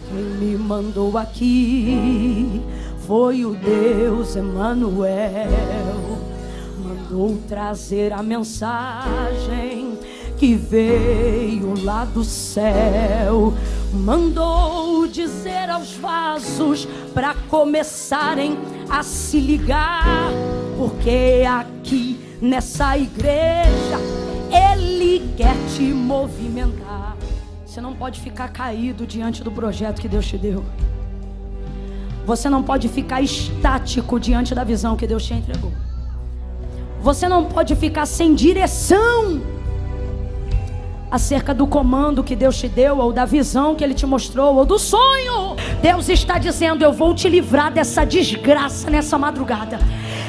Quem me mandou aqui foi o Deus Emanuel. Mandou trazer a mensagem que veio lá do céu. Mandou dizer aos vasos para começarem a se ligar, porque aqui nessa igreja Ele quer te movimentar. Você não pode ficar caído diante do projeto que Deus te deu. Você não pode ficar estático diante da visão que Deus te entregou. Você não pode ficar sem direção acerca do comando que Deus te deu, ou da visão que Ele te mostrou, ou do sonho. Deus está dizendo: eu vou te livrar dessa desgraça nessa madrugada.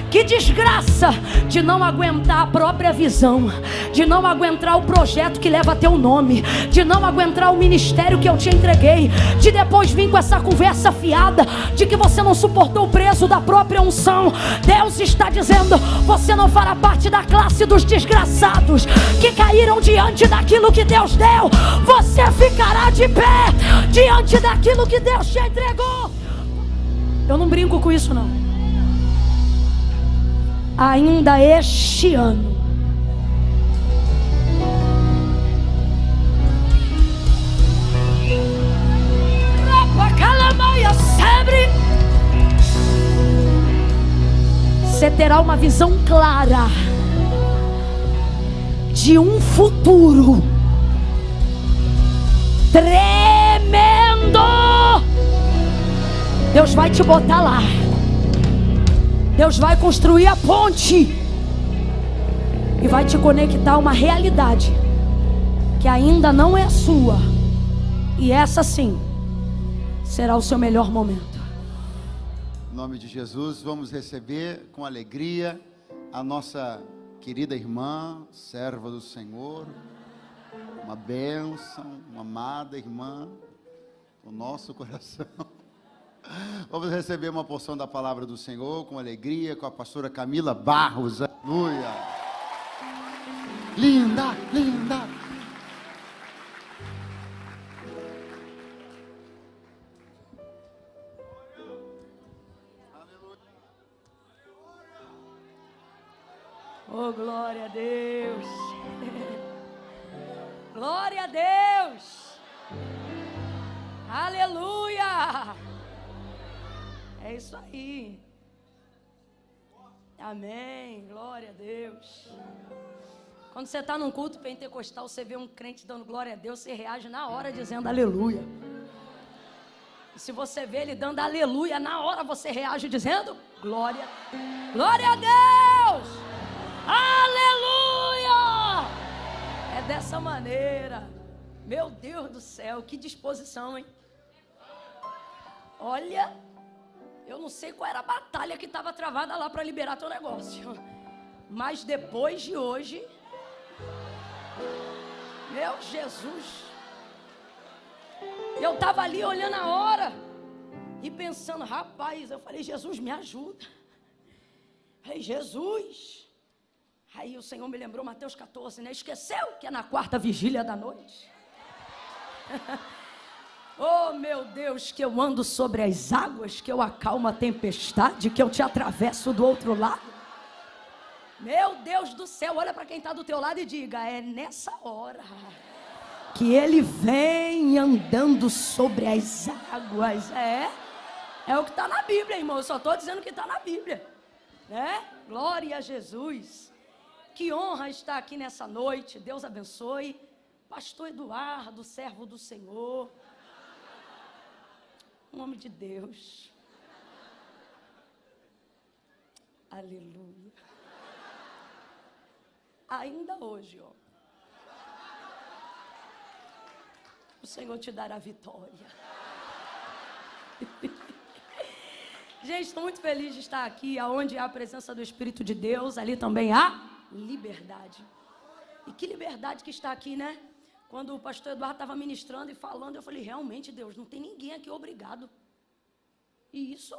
Que desgraça de não aguentar a própria visão, de não aguentar o projeto que leva teu nome, de não aguentar o ministério que eu te entreguei, de depois vir com essa conversa fiada de que você não suportou o peso da própria unção. Deus está dizendo: você não fará parte da classe dos desgraçados que caíram diante daquilo que Deus deu. Você ficará de pé diante daquilo que Deus te entregou. Eu não brinco com isso, não. Ainda este ano, você terá uma visão clara de um futuro tremendo. Deus vai te botar lá. Deus vai construir a ponte e vai te conectar a uma realidade que ainda não é sua. E essa sim será o seu melhor momento. Em nome de Jesus, vamos receber com alegria a nossa querida irmã, serva do Senhor, uma bênção, uma amada irmã do nosso coração. Vamos receber uma porção da palavra do Senhor com alegria, com a pastora Camila Barros. Aleluia! Linda, linda! Oh, glória a Deus! Glória a Deus! Aleluia! É isso aí. Amém. Glória a Deus. Quando você está num culto pentecostal, você vê um crente dando glória a Deus, você reage na hora dizendo aleluia. E se você vê ele dando aleluia, na hora você reage dizendo glória. Glória a Deus. Aleluia. É dessa maneira. Meu Deus do céu, que disposição, hein? Olha, eu não sei qual era a batalha que estava travada lá para liberar teu negócio. Mas depois de hoje, meu Jesus, eu estava ali olhando a hora e pensando, rapaz, eu falei, Jesus, me ajuda. Falei, Jesus. Aí o Senhor me lembrou Mateus 14, né? Esqueceu que é na quarta vigília da noite. Oh, meu Deus, que eu ando sobre as águas, que eu acalmo a tempestade, que eu te atravesso do outro lado. Meu Deus do céu, olha para quem está do teu lado e diga, é nessa hora que Ele vem andando sobre as águas. É o que está na Bíblia, irmão, eu só estou dizendo que está na Bíblia, né? Glória a Jesus. Que honra estar aqui nessa noite, Deus abençoe. Pastor Eduardo, servo do Senhor. Em nome de Deus. Aleluia. Ainda hoje, ó, o Senhor te dará vitória. Gente, estou muito feliz de estar aqui, aonde há a presença do Espírito de Deus, ali também há liberdade. E que liberdade que está aqui, né? Quando o pastor Eduardo estava ministrando e falando, eu falei, realmente, Deus, não tem ninguém aqui obrigado. E isso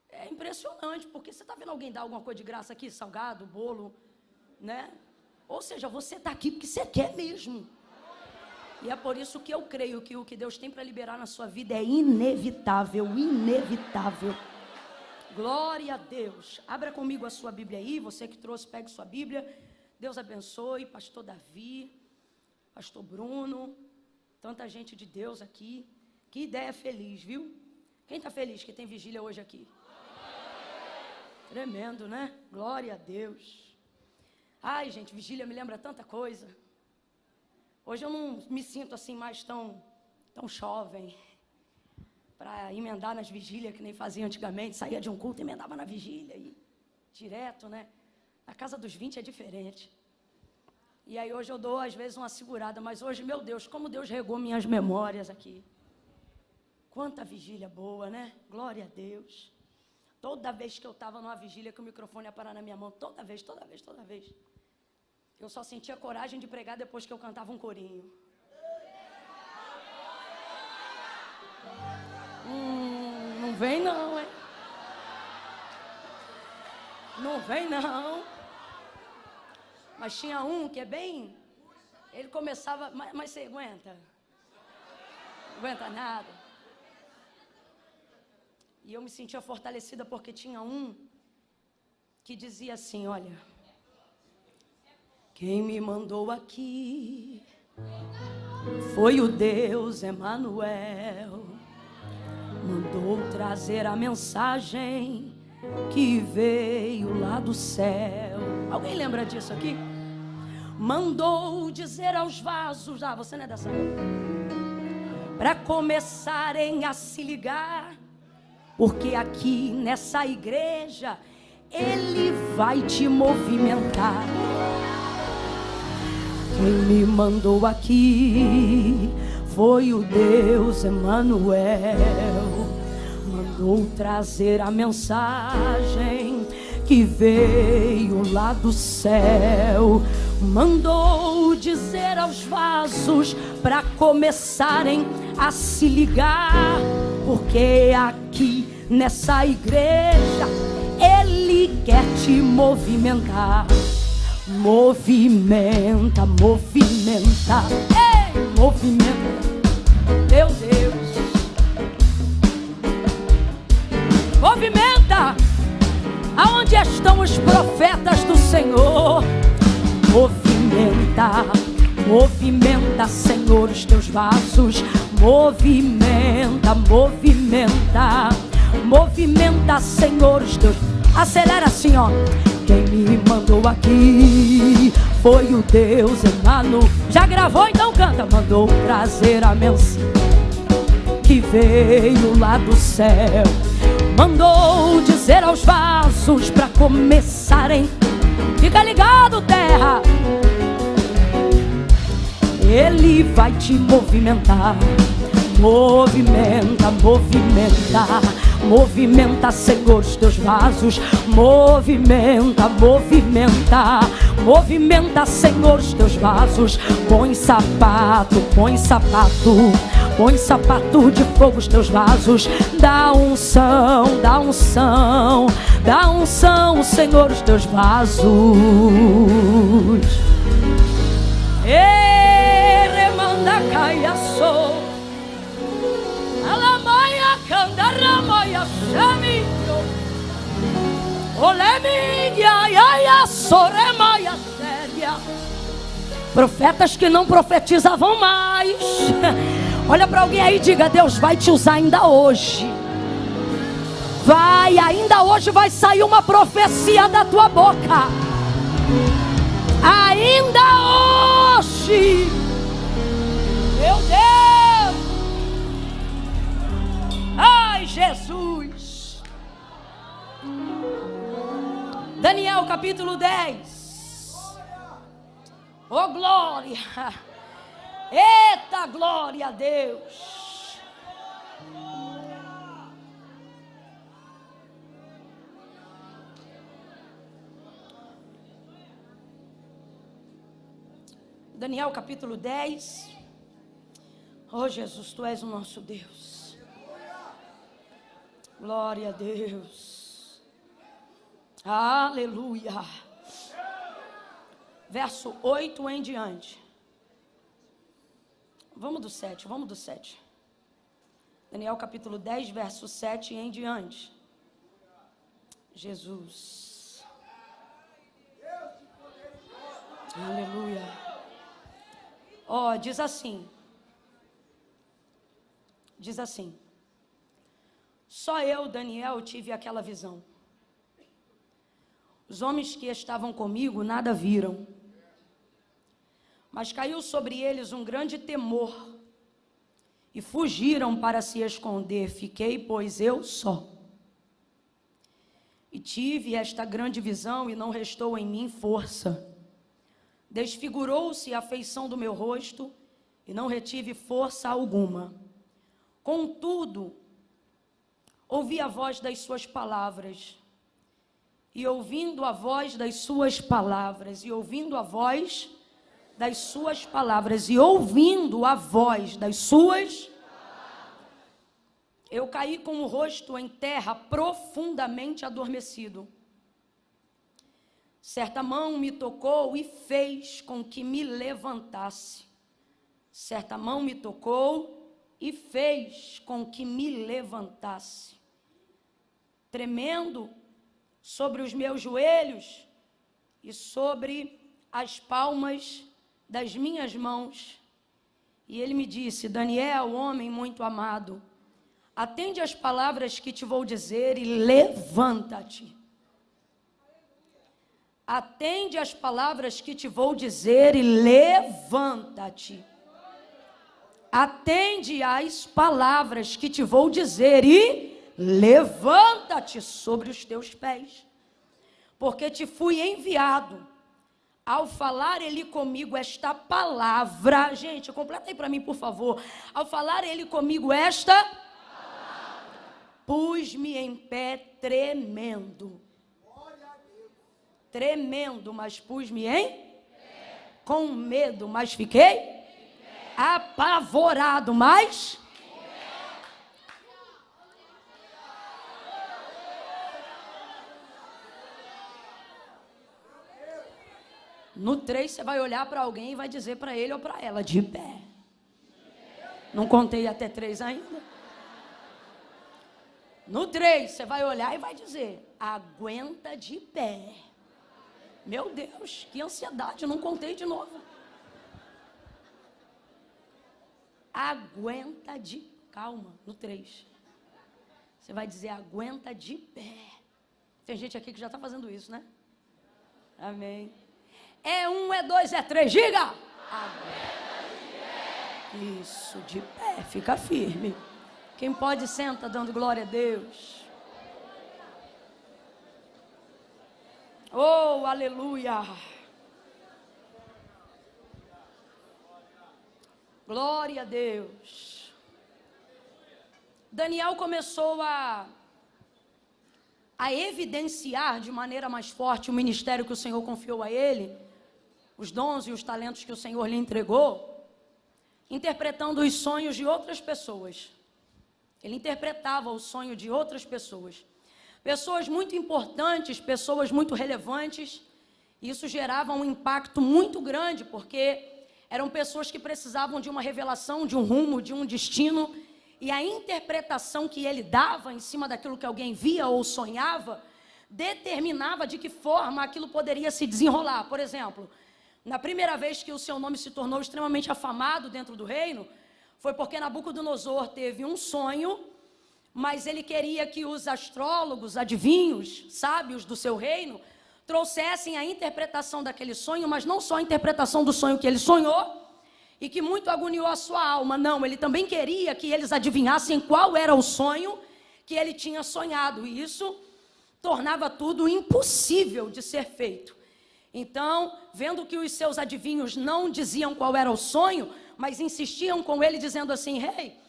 é impressionante, porque você está vendo alguém dar alguma coisa de graça aqui, salgado, bolo, né? Ou seja, você está aqui porque você quer mesmo. E é por isso que eu creio que o que Deus tem para liberar na sua vida é inevitável, inevitável. Glória a Deus. Abra comigo a sua Bíblia aí, você que trouxe, pegue sua Bíblia. Deus abençoe, pastor Davi, pastor Bruno, tanta gente de Deus aqui. Que ideia feliz, viu? Quem está feliz que tem vigília hoje aqui? Tremendo, né? Glória a Deus. Ai, gente, vigília me lembra tanta coisa. Hoje eu não me sinto assim mais tão jovem para emendar nas vigílias que nem fazia antigamente. Saía de um culto e emendava na vigília e direto, né? Na casa dos 20 é diferente. E aí hoje eu dou às vezes uma segurada, mas hoje, meu Deus, como Deus regou minhas memórias aqui. Quanta vigília boa, né? Glória a Deus. Toda vez que eu estava numa vigília que o microfone ia parar na minha mão, toda vez. Eu só sentia coragem de pregar depois que eu cantava um corinho. Não vem não, hein? Não vem não. Mas tinha um que é bem... Ele começava... Mas você aguenta? Não aguenta nada. E eu me sentia fortalecida porque tinha um que dizia assim, olha... Quem me mandou aqui foi o Deus Emanuel. Mandou trazer a mensagem que veio lá do céu. Alguém lembra disso aqui? Mandou dizer aos vasos, você não é dessa, para começarem a se ligar, porque aqui nessa igreja Ele vai te movimentar. Quem me mandou aqui foi o Deus Emanuel. Mandou trazer a mensagem que veio lá do céu. Mandou dizer aos vasos para começarem a se ligar, porque aqui nessa igreja Ele quer te movimentar. Movimenta, movimenta, ei, movimenta, meu Deus. Movimenta, aonde estão os profetas do Senhor? Movimenta, movimenta, Senhor, os teus vasos. Movimenta, movimenta, movimenta, Senhor, os teus... Acelera assim, ó. Quem me mandou aqui foi o Deus Emanuel. Já gravou? Então canta. Mandou trazer a mensagem que veio lá do céu. Mandou dizer aos vasos para começarem. Fica ligado, terra. Ele vai te movimentar. Movimenta, movimenta, movimenta, Senhor, os teus vasos. Movimenta, movimenta, movimenta, Senhor, os teus vasos. Põe sapato, põe sapato, põe sapato de fogo os teus vasos. Dá unção, dá unção, dá unção, Senhor, os teus vasos. Remanda caia sou. Candaramaia chaminho, oleminia, iaia, soremaia séria. Profetas que não profetizavam mais. Olha para alguém aí e diga: Deus vai te usar ainda hoje. Vai, ainda hoje vai sair uma profecia da tua boca. Ainda hoje. Meu Deus. Ai, Jesus. Daniel capítulo 10. Oh, glória. Eita, glória a Deus. Daniel capítulo 10. Oh, Jesus, Tu és o nosso Deus. Glória a Deus. Aleluia. Verso 8 em diante. Vamos do 7. Daniel capítulo 10, verso 7 em diante. Jesus. Aleluia. Diz assim. Só eu, Daniel, tive aquela visão. Os homens que estavam comigo nada viram. Mas caiu sobre eles um grande temor. E fugiram para se esconder. Fiquei, pois, eu só. E tive esta grande visão e não restou em mim força. Desfigurou-se a feição do meu rosto e não retive força alguma. Contudo, ouvi a voz das suas palavras. E ouvindo a voz das suas palavras, e ouvindo a voz das suas palavras, e ouvindo a voz das suas, eu caí com o rosto em terra, profundamente adormecido. Certa mão me tocou e fez com que me levantasse. Certa mão me tocou e fez com que me levantasse. Tremendo sobre os meus joelhos e sobre as palmas das minhas mãos. E ele me disse: Daniel, homem muito amado, atende às palavras que te vou dizer e levanta-te. Atende às palavras que te vou dizer e levanta-te. Atende às palavras que te vou dizer e levanta-te sobre os teus pés. Porque te fui enviado. Ao falar ele comigo esta palavra, gente, completa aí para mim, por favor. Ao falar ele comigo esta palavra, pus-me em pé tremendo. Tremendo, mas pus-me em pé. Com medo, mas fiquei apavorado, mas no 3 você vai olhar para alguém e vai dizer para ele ou para ela: de pé. Não contei até 3 ainda. No 3 você vai olhar e vai dizer: aguenta de pé. Meu Deus, que ansiedade, eu não contei de novo. Aguenta de... Calma, no 3. Você vai dizer: aguenta de pé. Tem gente aqui que já está fazendo isso, né? Amém. É 1, é 2, é 3, diga! Aguenta de pé. Isso, de pé, fica firme. Quem pode, senta dando glória a Deus. Oh, aleluia! Glória a Deus. Daniel começou a evidenciar de maneira mais forte o ministério que o Senhor confiou a ele, os dons e os talentos que o Senhor lhe entregou, interpretando os sonhos de outras pessoas. Ele interpretava o sonho de outras pessoas. Pessoas muito importantes, pessoas muito relevantes. Isso gerava um impacto muito grande, porque eram pessoas que precisavam de uma revelação, de um rumo, de um destino. E a interpretação que ele dava em cima daquilo que alguém via ou sonhava, determinava de que forma aquilo poderia se desenrolar. Por exemplo, na primeira vez que o seu nome se tornou extremamente afamado dentro do reino, foi porque Nabucodonosor teve um sonho, mas ele queria que os astrólogos, adivinhos, sábios do seu reino, trouxessem a interpretação daquele sonho, mas não só a interpretação do sonho que ele sonhou, e que muito agoniou a sua alma. Não, ele também queria que eles adivinhassem qual era o sonho que ele tinha sonhado, e isso tornava tudo impossível de ser feito. Então, vendo que os seus adivinhos não diziam qual era o sonho, mas insistiam com ele dizendo assim: rei,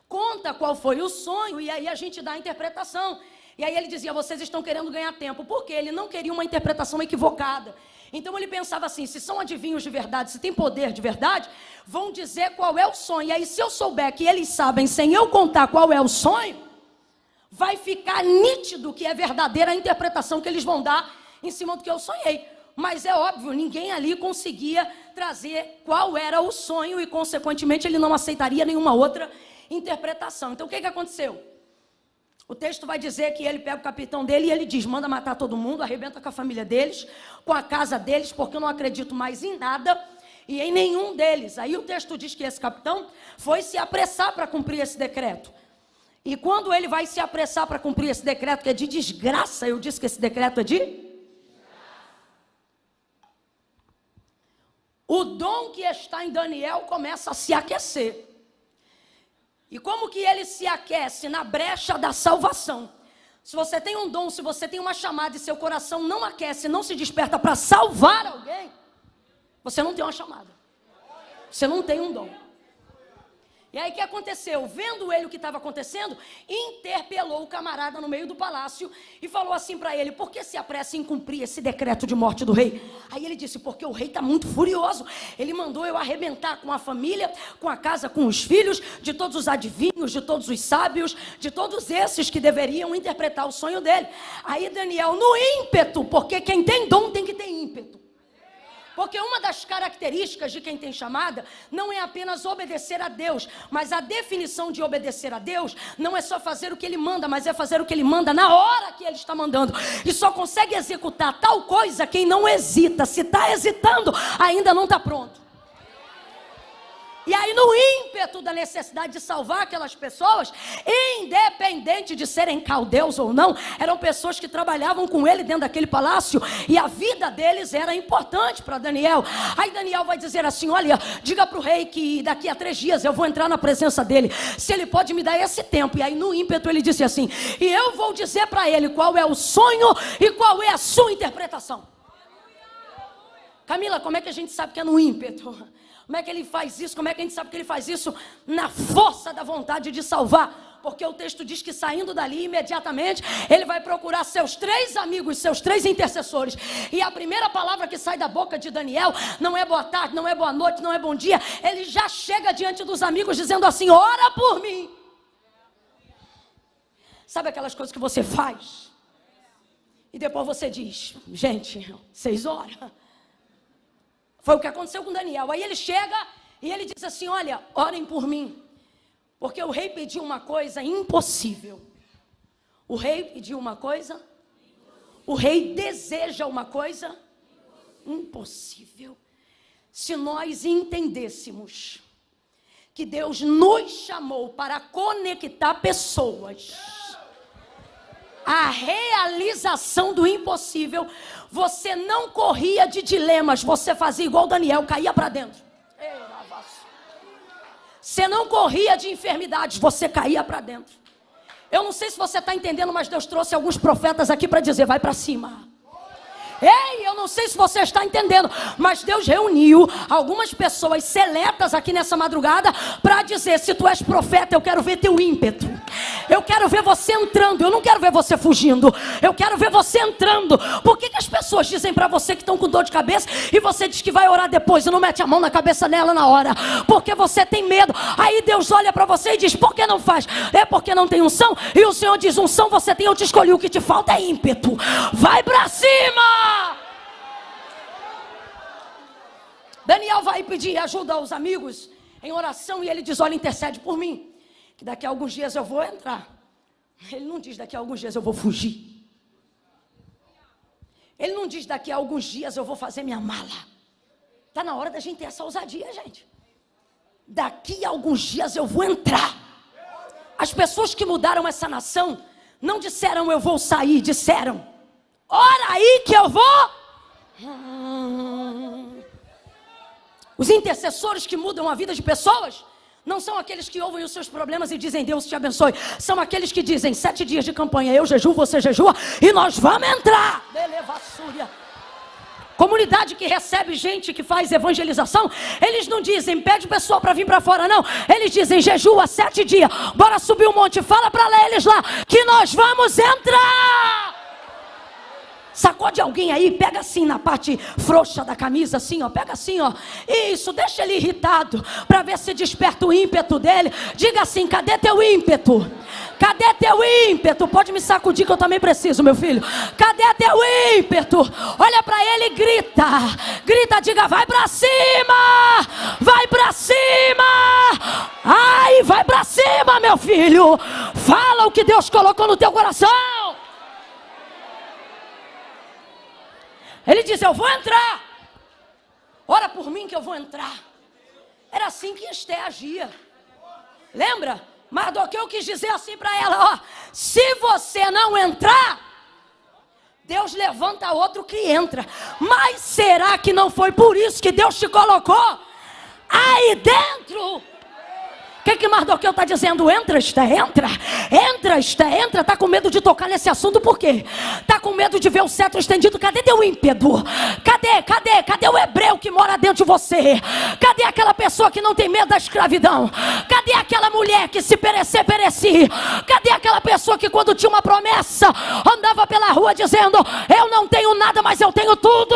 conta qual foi o sonho, e aí a gente dá a interpretação. E aí ele dizia: vocês estão querendo ganhar tempo, porque ele não queria uma interpretação equivocada. Então ele pensava assim: se são adivinhos de verdade, se tem poder de verdade, vão dizer qual é o sonho. E aí, se eu souber que eles sabem sem eu contar qual é o sonho, vai ficar nítido que é verdadeira a interpretação que eles vão dar em cima do que eu sonhei. Mas é óbvio, ninguém ali conseguia trazer qual era o sonho e, consequentemente, ele não aceitaria nenhuma outra interpretação. Então, o que aconteceu? O texto vai dizer que ele pega o capitão dele e ele diz, manda matar todo mundo, arrebenta com a família deles, com a casa deles, porque eu não acredito mais em nada e em nenhum deles. Aí o texto diz que esse capitão foi se apressar para cumprir esse decreto. E quando ele vai se apressar para cumprir esse decreto, que é de desgraça, eu disse que esse decreto é de... O dom que está em Daniel começa a se aquecer. E como que ele se aquece? Na brecha da salvação. Se você tem um dom, se você tem uma chamada e seu coração não aquece, não se desperta para salvar alguém, você não tem uma chamada. Você não tem um dom. E aí o que aconteceu? Vendo ele o que estava acontecendo, interpelou o camarada no meio do palácio e falou assim para ele, por que se apressa em cumprir esse decreto de morte do rei? Aí ele disse, porque o rei está muito furioso, ele mandou eu arrebentar com a família, com a casa, com os filhos, de todos os adivinhos, de todos os sábios, de todos esses que deveriam interpretar o sonho dele. Aí Daniel, no ímpeto, porque quem tem dom tem que ter ímpeto. Porque uma das características de quem tem chamada não é apenas obedecer a Deus, mas a definição de obedecer a Deus não é só fazer o que Ele manda, mas é fazer o que Ele manda na hora que Ele está mandando. E só consegue executar tal coisa quem não hesita. Se está hesitando, ainda não está pronto. E aí no ímpeto da necessidade de salvar aquelas pessoas, independente de serem caldeus ou não, eram pessoas que trabalhavam com ele dentro daquele palácio, e a vida deles era importante para Daniel. Aí Daniel vai dizer assim, olha, diga para o rei que daqui a 3 dias eu vou entrar na presença dele, se ele pode me dar esse tempo. E aí no ímpeto ele disse assim, e eu vou dizer para ele qual é o sonho e qual é a sua interpretação. Camila, como é que a gente sabe que é no ímpeto? Como é que ele faz isso? Como é que a gente sabe que ele faz isso? Na força da vontade de salvar. Porque o texto diz que saindo dali imediatamente, ele vai procurar seus 3 amigos, seus 3 intercessores. E a primeira palavra que sai da boca de Daniel não é boa tarde, não é boa noite, não é bom dia. Ele já chega diante dos amigos dizendo assim, ora por mim. Sabe aquelas coisas que você faz? E depois você diz, gente, vocês oram. Foi o que aconteceu com Daniel. Aí ele chega e ele diz assim, olha, orem por mim. Porque o rei pediu uma coisa impossível. O rei pediu uma coisa. O rei deseja uma coisa impossível. Se nós entendêssemos que Deus nos chamou para conectar pessoas a realização do impossível, você não corria de dilemas, você fazia igual Daniel, caía para dentro. Você não corria de enfermidades, você caía para dentro. Eu não sei se você está entendendo, mas Deus trouxe alguns profetas aqui para dizer, vai para cima. Ei, eu não sei se você está entendendo, mas Deus reuniu algumas pessoas seletas aqui nessa madrugada para dizer, se tu és profeta, eu quero ver teu ímpeto. Eu quero ver você entrando, eu não quero ver você fugindo, eu quero ver você entrando. Por que as pessoas dizem para você que estão com dor de cabeça e você diz que vai orar depois e não mete a mão na cabeça dela na hora? Porque você tem medo. Aí Deus olha para você e diz, por que não faz? É porque não tem unção. E o Senhor diz, unção você tem, eu te escolhi, o que te falta é ímpeto. Vai para cima! Daniel vai pedir ajuda aos amigos em oração e ele diz, olha, intercede por mim, que daqui a alguns dias eu vou entrar. Ele não diz daqui a alguns dias eu vou fugir. Ele não diz daqui a alguns dias eu vou fazer minha mala. Está na hora da gente ter essa ousadia, gente. Daqui a alguns dias eu vou entrar. As pessoas que mudaram essa nação não disseram eu vou sair, disseram, ora aí que eu vou. Os intercessores que mudam a vida de pessoas não são aqueles que ouvem os seus problemas e dizem Deus te abençoe. São aqueles que dizem 7 dias de campanha, eu jejuo, você jejua e nós vamos entrar. Comunidade que recebe gente que faz evangelização, eles não dizem pede o pessoal para vir para fora, não. Eles dizem jejua 7 dias, bora subir um monte, fala para eles lá que nós vamos entrar. Sacode alguém aí, pega assim na parte frouxa da camisa, assim, ó, pega assim, ó. Isso, deixa ele irritado, para ver se desperta o ímpeto dele. Diga assim, cadê teu ímpeto? Cadê teu ímpeto? Pode me sacudir que eu também preciso, meu filho. Cadê teu ímpeto? Olha para ele e grita. Grita, diga, vai para cima. Vai para cima. Ai, vai para cima, meu filho. Fala o que Deus colocou no teu coração. Ele diz, eu vou entrar. Ora por mim que eu vou entrar. Era assim que Esté agia. Lembra? Mardoqueu quis dizer assim para ela, ó, se você não entrar, Deus levanta outro que entra. Mas será que não foi por isso que Deus te colocou aí dentro? O que Mardoqueu está dizendo? Entra, Esté, entra. Entra, Esté, entra. Está com medo de tocar nesse assunto, por quê? Está com medo de ver o cetro estendido. Cadê teu ímpeto? Cadê o hebreu que mora dentro de você? Cadê aquela pessoa que não tem medo da escravidão? Cadê aquela mulher que se perecer, pereci? Cadê aquela pessoa que quando tinha uma promessa, andava pela rua dizendo, eu não tenho nada, mas eu tenho tudo.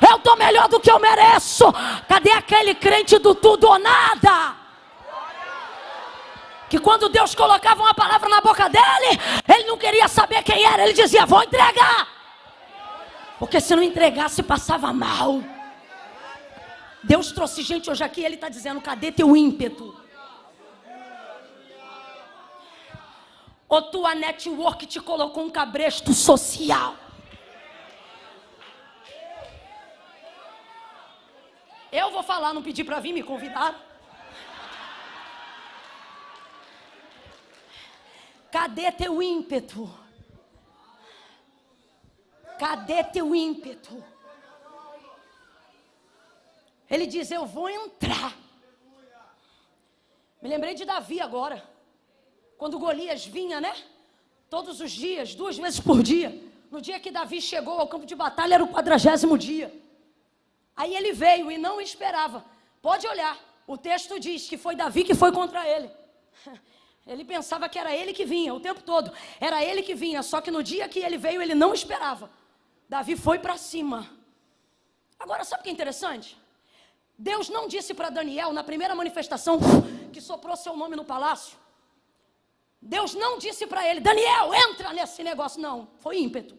Eu estou melhor do que eu mereço. Cadê aquele crente do tudo ou nada? Que quando Deus colocava uma palavra na boca dele, ele não queria saber quem era, ele dizia, vou entregar. Porque se não entregasse, passava mal. Deus trouxe gente hoje aqui, ele está dizendo, cadê teu ímpeto? Ou tua network te colocou um cabresto social? Eu vou falar, não pedi para vir, me convidar. Cadê teu ímpeto? Cadê teu ímpeto? Ele diz, eu vou entrar. Me lembrei de Davi agora. Quando Golias vinha, né? Todos os dias, 2 vezes por dia. No dia que Davi chegou ao campo de batalha, era o 40º dia. Aí ele veio e não esperava. Pode olhar, o texto diz que foi Davi que foi contra ele. Ele pensava que era ele que vinha o tempo todo. Era ele que vinha, só que no dia que ele veio, ele não esperava. Davi foi para cima. Agora, sabe o que é interessante? Deus não disse para Daniel, na primeira manifestação, que soprou seu nome no palácio. Deus não disse para ele, Daniel, entra nesse negócio. Não, foi ímpeto.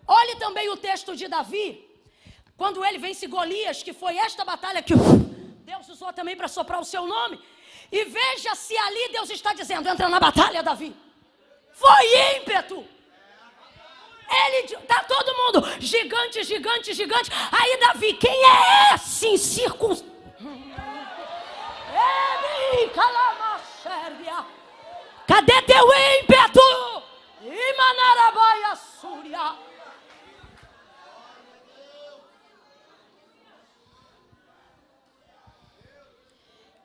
Olhe também o texto de Davi, quando ele vence Golias, que foi esta batalha que Deus usou também para soprar o seu nome. E veja se ali Deus está dizendo, entra na batalha, Davi. Foi ímpeto. Ele, tá todo mundo, gigante, gigante, gigante. Aí Davi, quem é esse incircunciso? Cadê teu ímpeto? Imanarabaia Súria.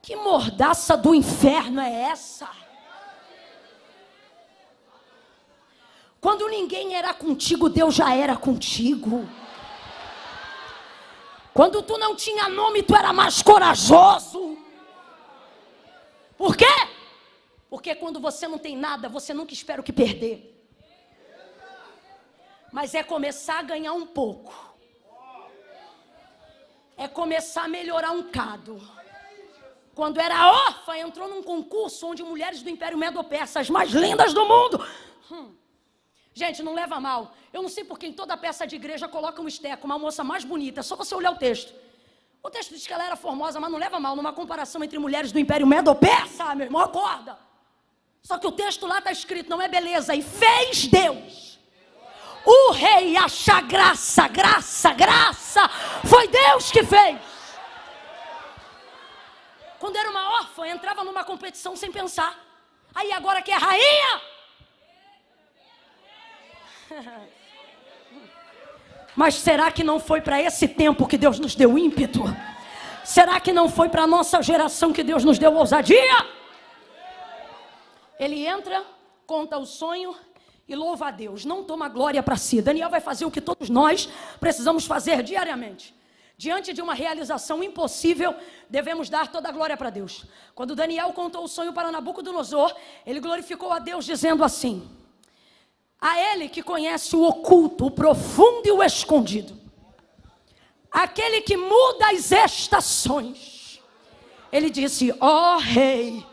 Que mordaça do inferno é essa? Quando ninguém era contigo, Deus já era contigo. Quando tu não tinha nome, tu era mais corajoso. Por quê? Porque quando você não tem nada, você nunca espera o que perder. Mas é começar a ganhar um pouco. É começar a melhorar um bocado. Quando era órfã, entrou num concurso onde mulheres do Império Medo-Persa, as mais lindas do mundo. Gente, não leva mal. Eu não sei porque em toda peça de igreja coloca um esteco, uma moça mais bonita. É só você olhar o texto. O texto diz que ela era formosa, mas não leva mal. Numa comparação entre mulheres do Império Medo-Persa, meu irmão, acorda. Só que o texto lá está escrito, não é beleza. E fez Deus. O rei achar graça, graça, graça. Foi Deus que fez. Quando era uma órfã, entrava numa competição sem pensar. Aí agora que é rainha. Mas será que não foi para esse tempo que Deus nos deu ímpeto? Será que não foi para a nossa geração que Deus nos deu ousadia? Ele entra, conta o sonho e louva a Deus. Não toma glória para si. Daniel vai fazer o que todos nós precisamos fazer diariamente. Diante de uma realização impossível, devemos dar toda a glória para Deus. Quando Daniel contou o sonho para Nabucodonosor, ele glorificou a Deus dizendo assim: a ele que conhece o oculto, o profundo e o escondido, aquele que muda as estações. Ele disse: ó rei,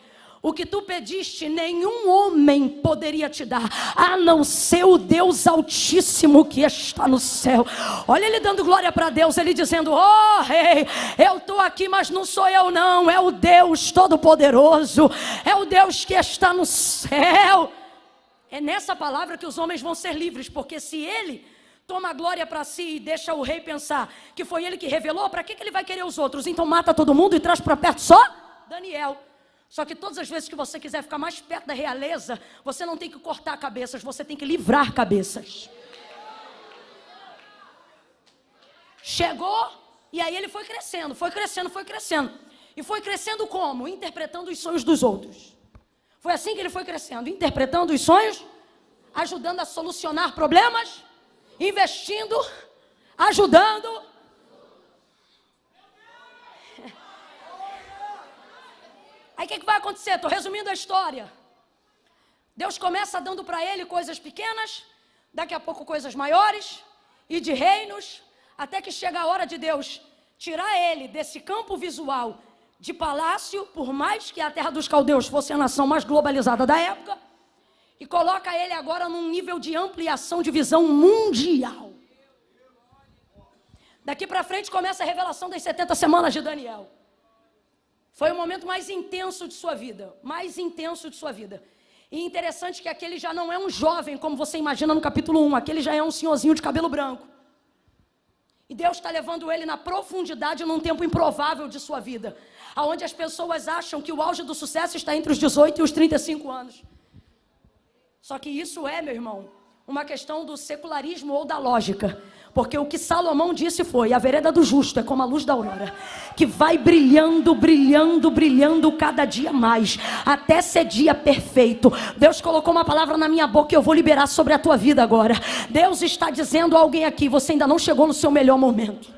O que tu pediste, nenhum homem poderia te dar, a não ser o Deus Altíssimo que está no céu. Olha ele dando glória para Deus, ele dizendo: oh rei, eu estou aqui, mas não sou eu não, é o Deus Todo-Poderoso, é o Deus que está no céu. É nessa palavra que os homens vão ser livres, porque se ele toma a glória para si e deixa o rei pensar que foi ele que revelou, para que ele vai querer os outros? Então mata todo mundo e traz para perto só Daniel. Só que todas as vezes que você quiser ficar mais perto da realeza, você não tem que cortar cabeças, você tem que livrar cabeças. Chegou, e aí ele foi crescendo. E foi crescendo como? Interpretando os sonhos dos outros. Foi assim que ele foi crescendo, interpretando os sonhos, ajudando a solucionar problemas, investindo, ajudando. Aí o que vai acontecer? Estou resumindo a história. Deus começa dando para ele coisas pequenas, daqui a pouco coisas maiores, e de reinos, até que chega a hora de Deus tirar ele desse campo visual de palácio, por mais que a terra dos caldeus fosse a nação mais globalizada da época, e coloca ele agora num nível de ampliação de visão mundial. Daqui para frente começa a revelação das 70 semanas de Daniel. Foi o momento mais intenso de sua vida. E interessante que aquele já não é um jovem, como você imagina no capítulo 1. Aquele já é um senhorzinho de cabelo branco. E Deus está levando ele na profundidade num tempo improvável de sua vida. Onde as pessoas acham que o auge do sucesso está entre os 18 e os 35 anos. Só que isso é, meu irmão, uma questão do secularismo ou da lógica. Porque o que Salomão disse foi: a vereda do justo é como a luz da aurora, que vai brilhando, brilhando, brilhando cada dia mais, até ser dia perfeito. Deus colocou uma palavra na minha boca e eu vou liberar sobre a tua vida agora. Deus está dizendo a alguém aqui: você ainda não chegou no seu melhor momento.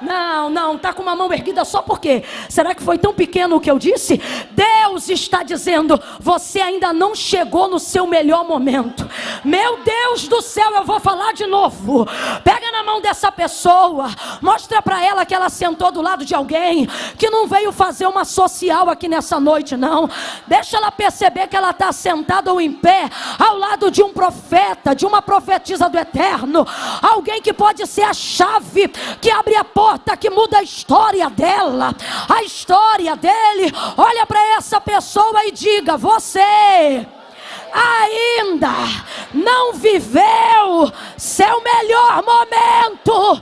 Não, está com uma mão erguida só por quê? Será que foi tão pequeno o que eu disse? Deus está dizendo: você ainda não chegou no seu melhor momento. Meu Deus do céu, eu vou falar de novo. Pega na mão dessa pessoa, mostra para ela que ela sentou do lado de alguém que não veio fazer uma social aqui nessa noite, não. Deixa ela perceber que ela está sentada ou em pé ao lado de um profeta, de uma profetisa do eterno, alguém que pode ser a chave que abre a porta, que muda a história dela, a história dele. Olha para essa pessoa e diga: você ainda não viveu seu melhor momento,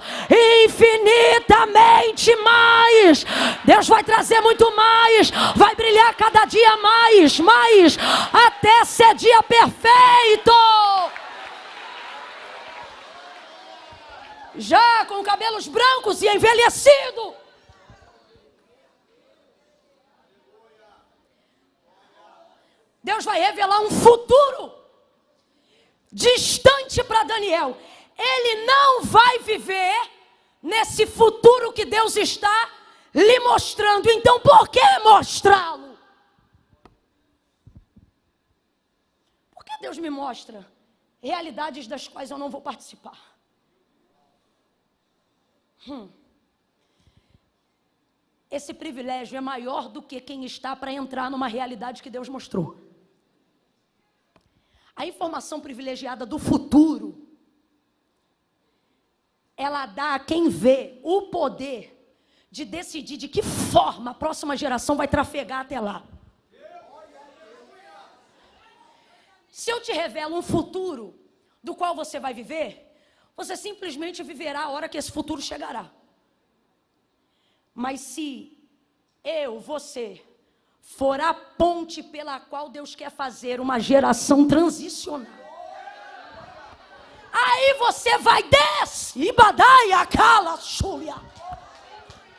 infinitamente mais. Deus vai trazer muito mais, vai brilhar cada dia mais, até ser dia perfeito. Já com cabelos brancos e envelhecido. Deus vai revelar um futuro distante para Daniel. Ele não vai viver nesse futuro que Deus está lhe mostrando. Então por que mostrá-lo? Por que Deus me mostra realidades das quais eu não vou participar? Esse privilégio é maior do que quem está para entrar numa realidade que Deus mostrou. A informação privilegiada do futuro, ela dá a quem vê o poder de decidir de que forma a próxima geração vai trafegar até lá. Se eu te revelo um futuro do qual você vai viver, você simplesmente viverá a hora que esse futuro chegará. Mas se você for a ponte pela qual Deus quer fazer uma geração transicional, aí você vai decidir.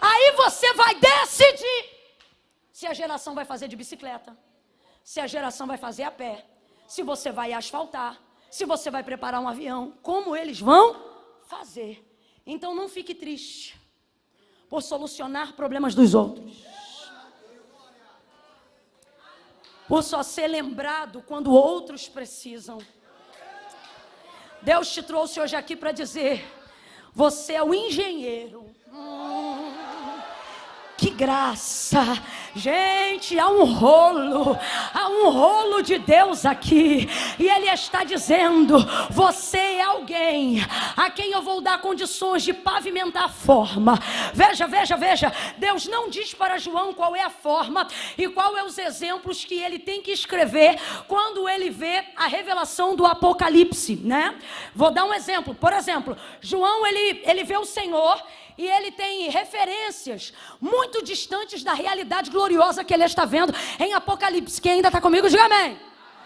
Aí você vai decidir se a geração vai fazer de bicicleta, se a geração vai fazer a pé, se você vai asfaltar, se você vai preparar um avião, como eles vão fazer. Então não fique triste por solucionar problemas dos outros, por só ser lembrado quando outros precisam. Deus te trouxe hoje aqui para dizer: você é o engenheiro que graça. Gente, há um rolo de Deus aqui, e Ele está dizendo: você é alguém a quem eu vou dar condições de pavimentar a forma. Veja, Deus não diz para João qual é a forma e qual é os exemplos que ele tem que escrever quando ele vê a revelação do Apocalipse, né? Vou dar um exemplo. Por exemplo, João, ele vê o Senhor e ele tem referências muito distantes da realidade gloriosa que ele está vendo em Apocalipse. Quem ainda está comigo, diga amém.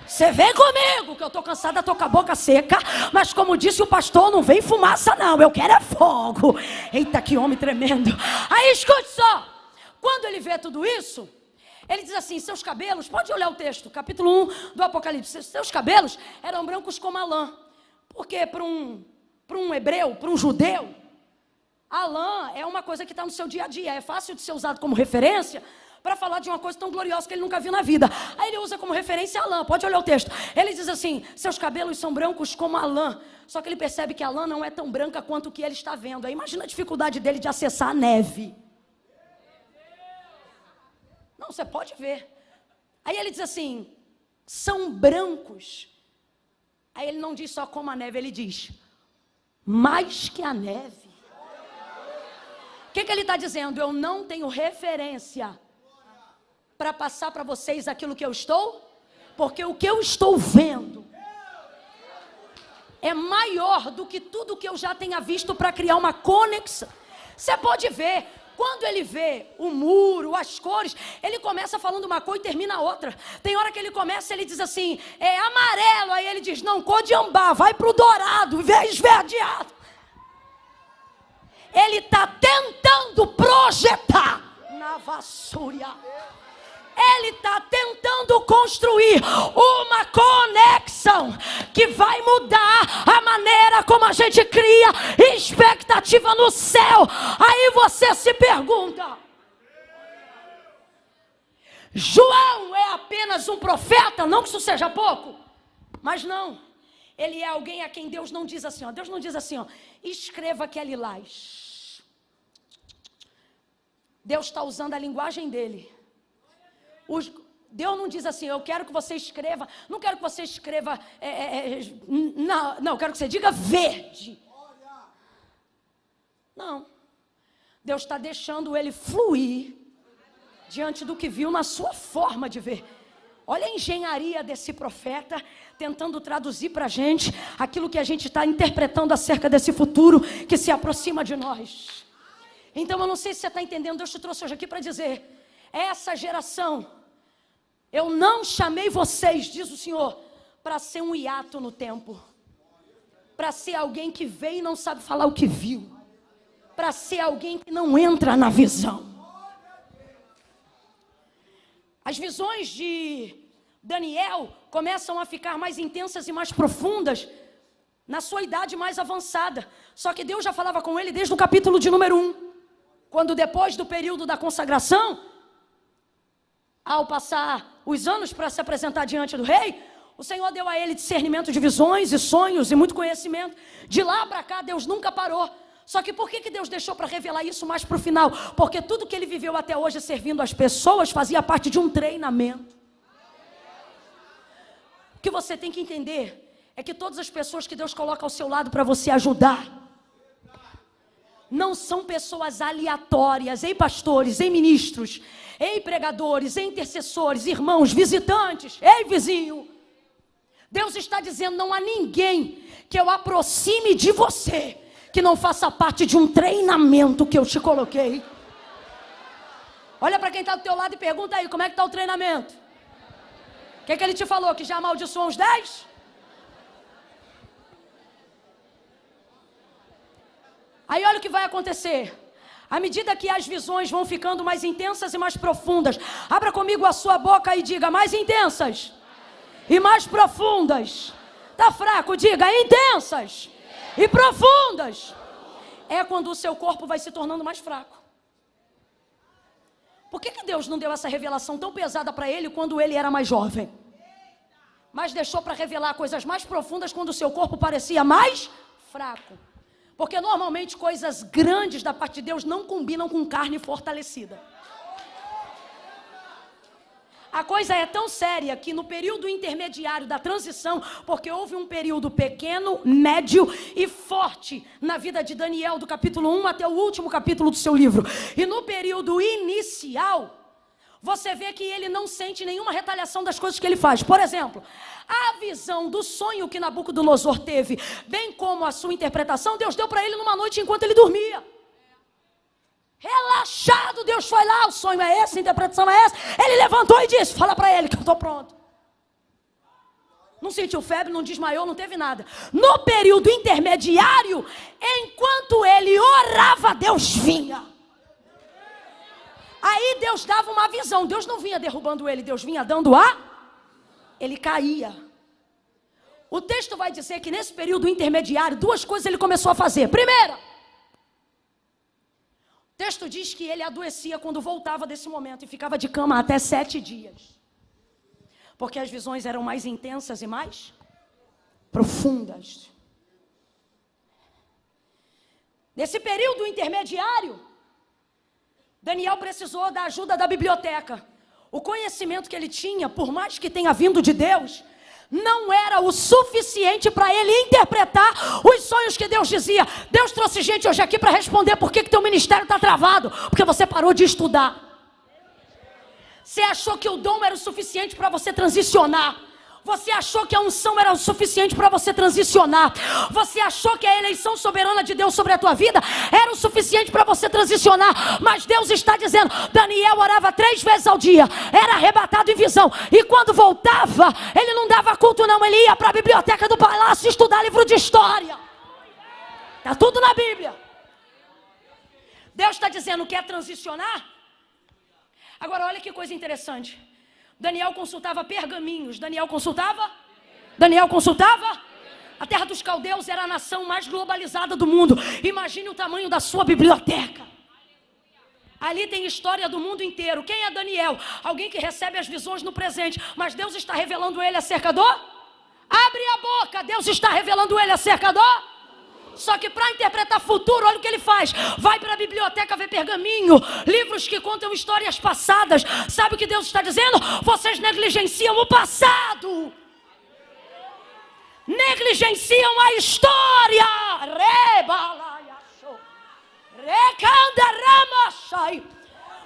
Você vem comigo, que eu estou cansada, estou com a boca seca, mas como disse o pastor, não vem fumaça não, eu quero é fogo. Eita, que homem tremendo. Aí escute só, quando ele vê tudo isso, ele diz assim: seus cabelos, pode olhar o texto, capítulo 1 do Apocalipse, seus cabelos eram brancos como a lã. Porque para um hebreu, para um judeu, a lã é uma coisa que está no seu dia a dia, é fácil de ser usado como referência para falar de uma coisa tão gloriosa que ele nunca viu na vida. Aí ele usa como referência a lã, pode olhar o texto. Ele diz assim: seus cabelos são brancos como a lã. Só que ele percebe que a lã não é tão branca quanto o que ele está vendo. Aí imagina a dificuldade dele de acessar a neve. Não, você pode ver. Aí ele diz assim: são brancos. Aí ele não diz só como a neve, ele diz mais que a neve. O que ele está dizendo? Eu não tenho referência para passar para vocês aquilo que eu estou, porque o que eu estou vendo é maior do que tudo que eu já tenha visto para criar uma conexão. Você pode ver, quando ele vê o muro, as cores, ele começa falando uma cor e termina outra. Tem hora que ele começa, ele diz assim, é amarelo, aí ele diz, não, cor de ambá, vai para o dourado, esverdeado. Ele está tentando projetar na vassoura. Ele está tentando construir uma conexão que vai mudar a maneira como a gente cria expectativa no céu. Aí você se pergunta: João é apenas um profeta? Não que isso seja pouco, mas não. Ele é alguém a quem Deus não diz assim, ó. Deus não diz assim, ó, escreva que é lilás. Deus está usando a linguagem dele. Deus não diz assim, eu quero que você escreva, não quero que você escreva, não, eu quero que você diga verde. Não. Deus está deixando ele fluir diante do que viu na sua forma de ver. Olha a engenharia desse profeta, tentando traduzir para a gente aquilo que a gente está interpretando acerca desse futuro que se aproxima de nós. Então eu não sei se você está entendendo, Deus te trouxe hoje aqui para dizer, essa geração, eu não chamei vocês, diz o Senhor, para ser um hiato no tempo, para ser alguém que veio e não sabe falar o que viu, para ser alguém que não entra na visão. As visões de Daniel começam a ficar mais intensas e mais profundas na sua idade mais avançada. Só que Deus já falava com ele desde o capítulo de número 1. Quando depois do período da consagração, ao passar os anos para se apresentar diante do rei, o Senhor deu a ele discernimento de visões e sonhos e muito conhecimento. De lá para cá Deus nunca parou. Só que por que Deus deixou para revelar isso mais para o final? Porque tudo que ele viveu até hoje servindo as pessoas fazia parte de um treinamento. O que você tem que entender é que todas as pessoas que Deus coloca ao seu lado para você ajudar não são pessoas aleatórias, ei pastores, ei ministros, ei pregadores, ei intercessores, irmãos, visitantes, ei vizinho. Deus está dizendo, não há ninguém que eu aproxime de você que não faça parte de um treinamento que eu te coloquei. Olha para quem está do teu lado e pergunta aí, como é que está o treinamento? O que ele te falou? Que já amaldiçoou uns 10? Aí olha o que vai acontecer. À medida que as visões vão ficando mais intensas e mais profundas, abra comigo a sua boca e diga, mais intensas e mais profundas. Tá fraco? Diga, intensas e profundas. É quando o seu corpo vai se tornando mais fraco. Por que Deus não deu essa revelação tão pesada para ele quando ele era mais jovem? Mas deixou para revelar coisas mais profundas quando o seu corpo parecia mais fraco. Porque normalmente coisas grandes da parte de Deus não combinam com carne fortalecida. A coisa é tão séria que no período intermediário da transição, porque houve um período pequeno, médio e forte na vida de Daniel, do capítulo 1 até o último capítulo do seu livro. E no período inicial, você vê que ele não sente nenhuma retaliação das coisas que ele faz. Por exemplo, a visão do sonho que Nabucodonosor teve, bem como a sua interpretação, Deus deu para ele numa noite enquanto ele dormia. Relaxado, Deus foi lá, o sonho é esse, a interpretação é essa. Ele levantou e disse, fala para ele que eu estou pronto. Não sentiu febre, não desmaiou, não teve nada. No período intermediário, enquanto ele orava, Deus vinha. Aí Deus dava uma visão, Deus não vinha derrubando ele, Deus vinha dando ele caía. O texto vai dizer que nesse período intermediário, duas coisas ele começou a fazer. Primeira, o texto diz que ele adoecia quando voltava desse momento e ficava de cama até 7 dias. Porque as visões eram mais intensas e mais profundas. Nesse período intermediário, Daniel precisou da ajuda da biblioteca. O conhecimento que ele tinha, por mais que tenha vindo de Deus, não era o suficiente para ele interpretar os sonhos que Deus dizia. Deus trouxe gente hoje aqui para responder por que teu ministério está travado. Porque você parou de estudar. Você achou que o dom era o suficiente para você transicionar. Você achou que a unção era o suficiente para você transicionar. Você achou que a eleição soberana de Deus sobre a tua vida era o suficiente para você transicionar. Mas Deus está dizendo, Daniel orava 3 vezes ao dia, era arrebatado em visão. E quando voltava, ele não dava culto não, ele ia para a biblioteca do palácio estudar livro de história. Está tudo na Bíblia. Deus está dizendo, quer transicionar? Agora olha que coisa interessante. Daniel consultava pergaminhos. Daniel consultava? A terra dos caldeus era a nação mais globalizada do mundo. Imagine o tamanho da sua biblioteca. Ali tem história do mundo inteiro. Quem é Daniel? Alguém que recebe as visões no presente, mas Deus está revelando ele acerca do? Abre a boca, Deus está revelando ele acerca do? Só que para interpretar futuro, olha o que ele faz. Vai para a biblioteca ver pergaminho, livros que contam histórias passadas. Sabe o que Deus está dizendo? Vocês negligenciam o passado. Negligenciam a história.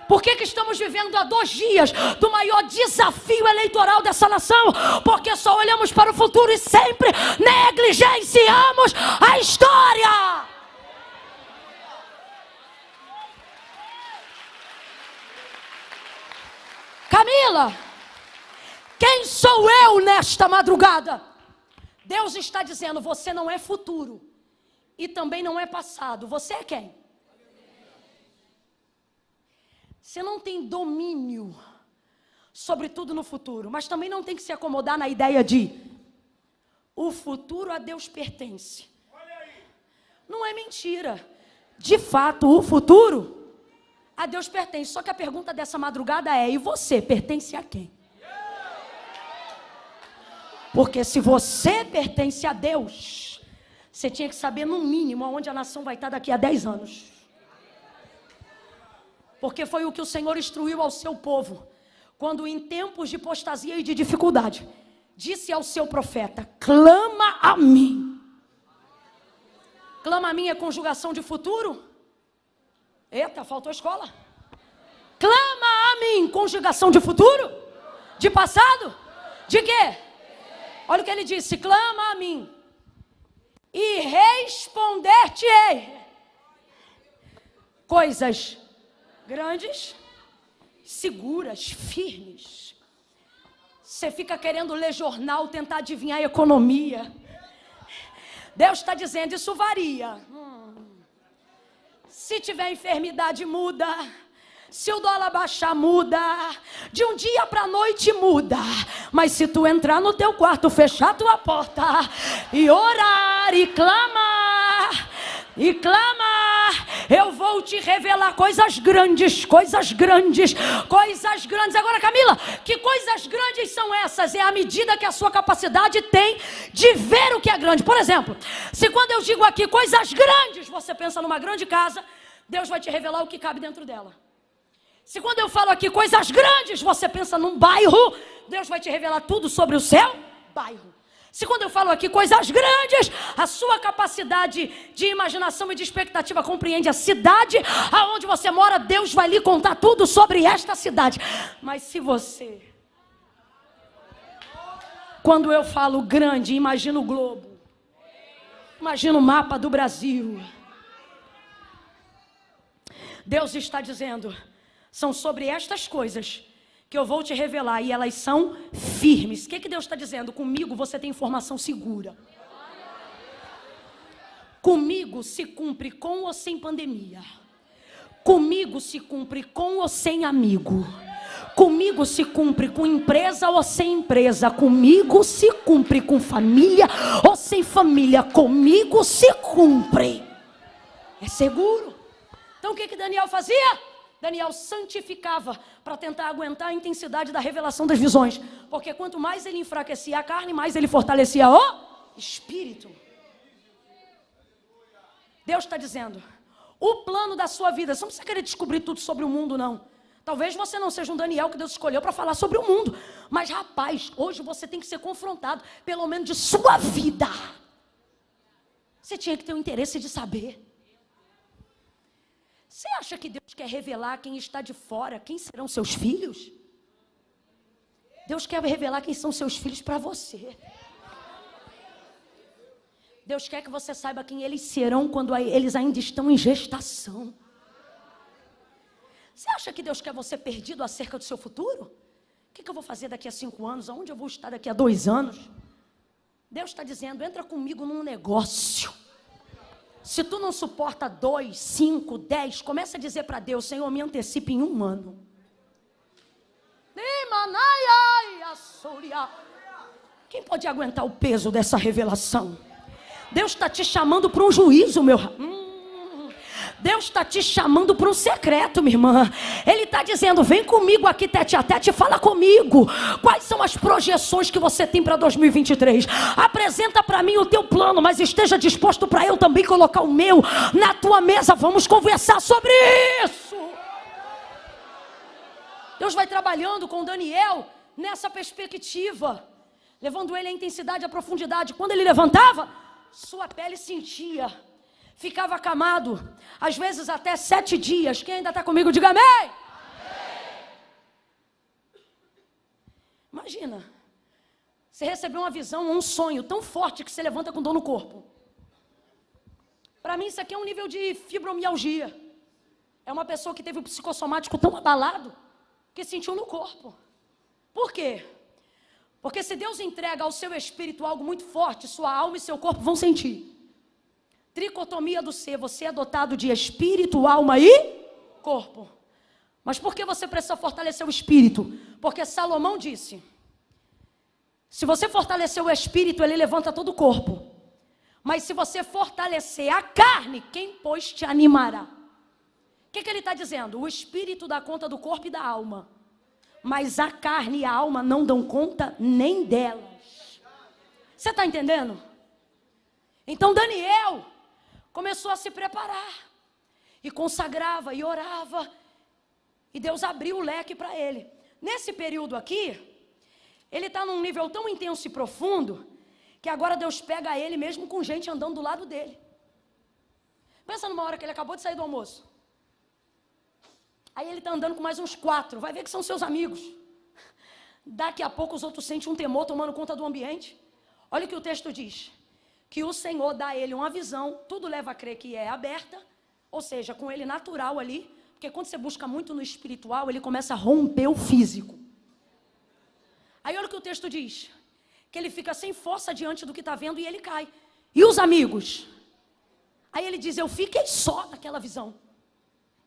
Por que estamos vivendo há 2 dias do maior desafio eleitoral dessa nação? Porque só olhamos para o futuro e sempre negligenciamos a história. Camila, quem sou eu nesta madrugada? Deus está dizendo, você não é futuro e também não é passado. Você é quem? Você não tem domínio sobre tudo no futuro, mas também não tem que se acomodar na ideia de o futuro a Deus pertence. Não é mentira. De fato, o futuro a Deus pertence. Só que a pergunta dessa madrugada é, e você pertence a quem? Porque se você pertence a Deus, você tinha que saber no mínimo aonde a nação vai estar daqui a 10 anos. Porque foi o que o Senhor instruiu ao seu povo, quando em tempos de apostasia e de dificuldade, disse ao seu profeta, clama a mim. Clama a mim é conjugação de futuro? Eita, faltou escola. Clama a mim, conjugação de futuro? De passado? De quê? Olha o que ele disse, clama a mim e responder-te-ei coisas grandes, seguras, firmes. Você fica querendo ler jornal, tentar adivinhar a economia. Deus está dizendo, isso varia. Se tiver enfermidade, muda. Se o dólar baixar, muda. De um dia para a noite, muda. Mas se tu entrar no teu quarto, fechar a tua porta e orar e clamar, eu vou te revelar coisas grandes, coisas grandes, coisas grandes. Agora, Camila, que coisas grandes são essas? É a medida que a sua capacidade tem de ver o que é grande. Por exemplo, se quando eu digo aqui coisas grandes, você pensa numa grande casa, Deus vai te revelar o que cabe dentro dela. Se quando eu falo aqui coisas grandes, você pensa num bairro, Deus vai te revelar tudo sobre o seu bairro. Se quando eu falo aqui coisas grandes, a sua capacidade de imaginação e de expectativa compreende a cidade aonde você mora, Deus vai lhe contar tudo sobre esta cidade. Mas se você, quando eu falo grande, imagina o globo, imagina o mapa do Brasil. Deus está dizendo, são sobre estas coisas que eu vou te revelar, e elas são firmes. O que Deus está dizendo? Comigo você tem informação segura. Comigo se cumpre com ou sem pandemia. Comigo se cumpre com ou sem amigo. Comigo se cumpre com empresa ou sem empresa. Comigo se cumpre com família ou sem família. Comigo se cumpre. É seguro. Então o que Daniel fazia? Daniel santificava para tentar aguentar a intensidade da revelação das visões. Porque quanto mais ele enfraquecia a carne, mais ele fortalecia o espírito. Deus está dizendo, o plano da sua vida, você não precisa querer descobrir tudo sobre o mundo, não. Talvez você não seja um Daniel que Deus escolheu para falar sobre o mundo. Mas rapaz, hoje você tem que ser confrontado, pelo menos de sua vida. Você tinha que ter o interesse de saber. Você acha que Deus quer revelar quem está de fora, quem serão seus filhos? Deus quer revelar quem são seus filhos para você. Deus quer que você saiba quem eles serão quando eles ainda estão em gestação. Você acha que Deus quer você perdido acerca do seu futuro? O que eu vou fazer daqui a 5 anos? Aonde eu vou estar daqui a 2 anos? Deus está dizendo, entra comigo num negócio. Se tu não suporta 2, 5, 10, começa a dizer para Deus, Senhor, me antecipe em 1 ano. Quem pode aguentar o peso dessa revelação? Deus está te chamando para um juízo, meu. Deus está te chamando para um secreto, minha irmã. Ele está dizendo, vem comigo aqui tete a tete, fala comigo. Quais são as projeções que você tem para 2023? Apresenta para mim o teu plano, mas esteja disposto para eu também colocar o meu na tua mesa. Vamos conversar sobre isso. Deus vai trabalhando com Daniel nessa perspectiva, levando ele à intensidade, à profundidade. Quando ele levantava, sua pele sentia, ficava acamado, às vezes até 7 dias. Quem ainda está comigo, diga amém. Amém. Imagina, você recebeu uma visão, um sonho tão forte que você levanta com dor no corpo. Para mim isso aqui é um nível de fibromialgia. É uma pessoa que teve o psicossomático tão abalado que sentiu no corpo. Por quê? Porque se Deus entrega ao seu espírito algo muito forte, sua alma e seu corpo vão sentir. Tricotomia do ser, você é dotado de espírito, alma e corpo. Mas por que você precisa fortalecer o espírito? Porque Salomão disse, se você fortalecer o espírito, ele levanta todo o corpo. Mas se você fortalecer a carne, quem pois te animará? O que ele está dizendo? O espírito dá conta do corpo e da alma. Mas a carne e a alma não dão conta nem delas. Você está entendendo? Então Daniel começou a se preparar. E consagrava e orava. E Deus abriu o leque para ele. Nesse período aqui, ele está num nível tão intenso e profundo, que agora Deus pega ele mesmo com gente andando do lado dele. Pensa numa hora que ele acabou de sair do almoço. Aí ele está andando com mais uns 4, vai ver que são seus amigos. Daqui a pouco os outros sentem um temor tomando conta do ambiente. Olha o que o texto diz. Que o Senhor dá a ele uma visão, tudo leva a crer que é aberta, ou seja, com ele natural ali, porque quando você busca muito no espiritual, ele começa a romper o físico. Aí olha o que o texto diz. Que ele fica sem força diante do que está vendo e ele cai. E os amigos? Aí ele diz, eu fiquei só naquela visão.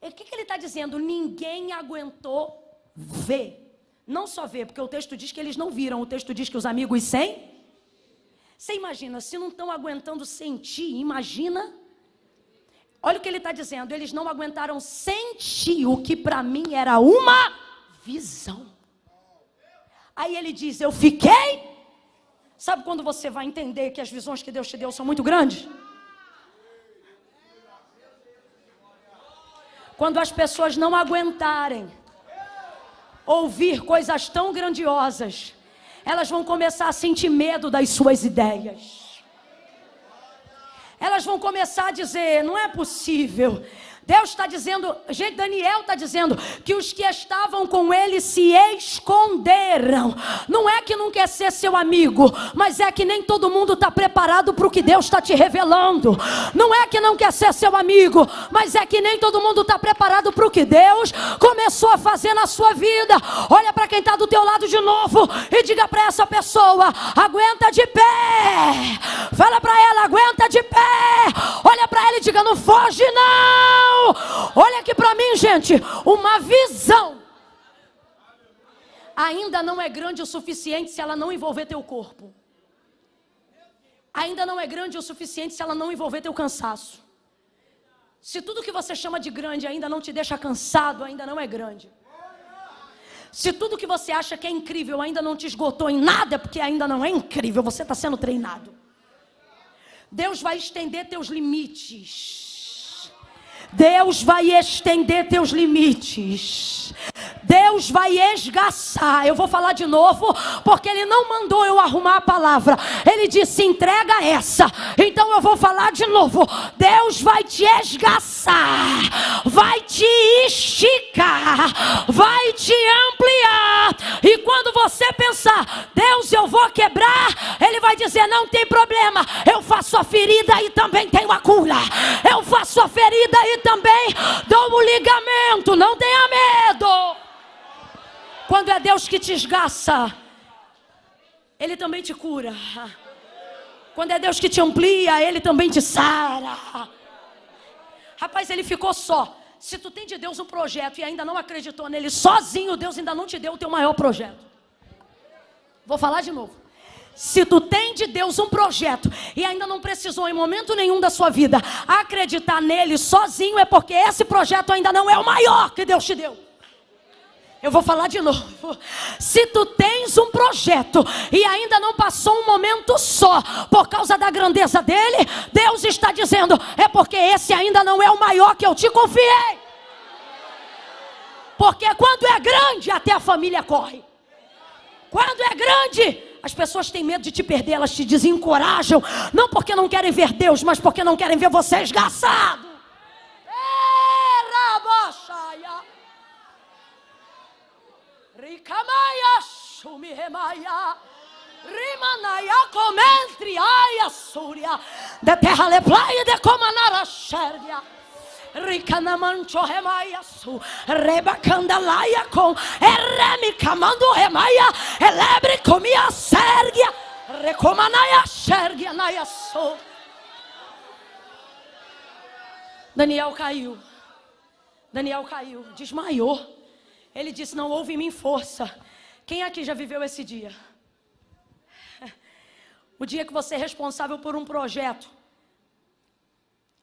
O que ele está dizendo? Ninguém aguentou ver. Não só ver, porque o texto diz que eles não viram. O texto diz que os amigos sem. Você imagina, se não estão aguentando sentir, imagina. Olha o que ele está dizendo. Eles não aguentaram sentir o que para mim era uma visão. Aí ele diz, eu fiquei. Sabe quando você vai entender que as visões que Deus te deu são muito grandes? Quando as pessoas não aguentarem ouvir coisas tão grandiosas, elas vão começar a sentir medo das suas ideias. Elas vão começar a dizer, não é possível. Deus está dizendo, gente, Daniel está dizendo que os que estavam com ele se esconderam. Não é que não quer ser seu amigo, mas é que nem todo mundo está preparado para o que Deus está te revelando. Não é que não quer ser seu amigo, mas é que nem todo mundo está preparado para o que Deus começou a fazer na sua vida. Olha para quem está do teu lado de novo e diga para essa pessoa, aguenta de pé. Fala para ela, aguenta de pé. Olha para ela e diga, não foge não. Olha aqui para mim, gente, uma visão ainda não é grande o suficiente se ela não envolver teu corpo. Ainda não é grande o suficiente se ela não envolver teu cansaço. Se tudo que você chama de grande ainda não te deixa cansado, ainda não é grande. Se tudo que você acha que é incrível ainda não te esgotou em nada, é porque ainda não é incrível, você está sendo treinado. Deus vai estender teus limites. Deus vai estender teus limites. Deus vai esgaçar. Eu vou falar de novo, porque Ele não mandou eu arrumar a palavra. Ele disse, entrega essa. Então eu vou falar de novo. Deus vai te esgaçar, vai te esticar, vai te ampliar. E quando você pensar, Deus, eu vou quebrar, Ele vai dizer, não tem problema. Eu faço a ferida e também tenho a cura. Eu faço a ferida e também dou o ligamento. Não tenha medo. Quando é Deus que te esgaça, Ele também te cura. Quando é Deus que te amplia, Ele também te sara. Rapaz, ele ficou só. Se tu tem de Deus um projeto e ainda não acreditou nele sozinho, Deus ainda não te deu o teu maior projeto. Vou falar de novo. Se tu tem de Deus um projeto e ainda não precisou em momento nenhum da sua vida acreditar nele sozinho, é porque esse projeto ainda não é o maior que Deus te deu. Eu vou falar de novo. Se tu tens um projeto e ainda não passou um momento só por causa da grandeza dele, Deus está dizendo, é porque esse ainda não é o maior que eu te confiei. Porque quando é grande, até a família corre. Quando é grande, as pessoas têm medo de te perder, elas te desencorajam, não porque não querem ver Deus, mas porque não querem ver você esgaçado. Ricamaia, Shumiremaia, Rimanaya, Comentriaia, Súria, da terra leplaia de Comanara, Xérgia, Ricanamancho, Remaia, Su, Rebacandalaia, com Eremicamando, Remaia, Elebre, comia, Sérgia, Recomanaia, Xérgia, Naia, Su. Daniel caiu, desmaiou. Ele disse, não houve em mim força. Quem aqui já viveu esse dia? O dia que você é responsável por um projeto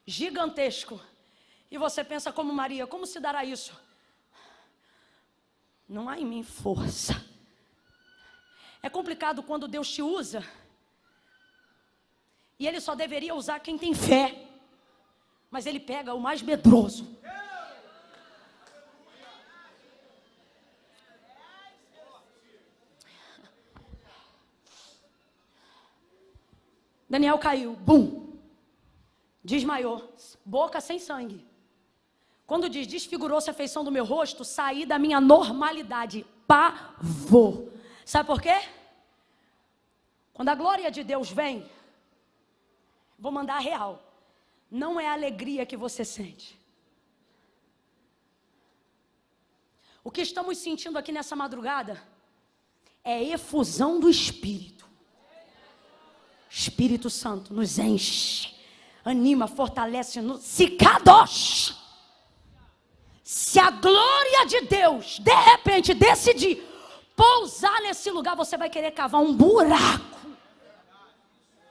gigantesco. E você pensa como Maria, como se dará isso? Não há em mim força. É complicado quando Deus te usa. E Ele só deveria usar quem tem fé. Mas Ele pega o mais medroso. Daniel caiu, bum, desmaiou, boca sem sangue. Quando diz, desfigurou-se a feição do meu rosto, saí da minha normalidade, pavor. Sabe por quê? Quando a glória de Deus vem, vou mandar a real, não é a alegria que você sente. O que estamos sentindo aqui nessa madrugada é efusão do Espírito. Espírito Santo nos enche, anima, fortalece, se kadosh. Se a glória de Deus de repente decidir pousar nesse lugar, você vai querer cavar um buraco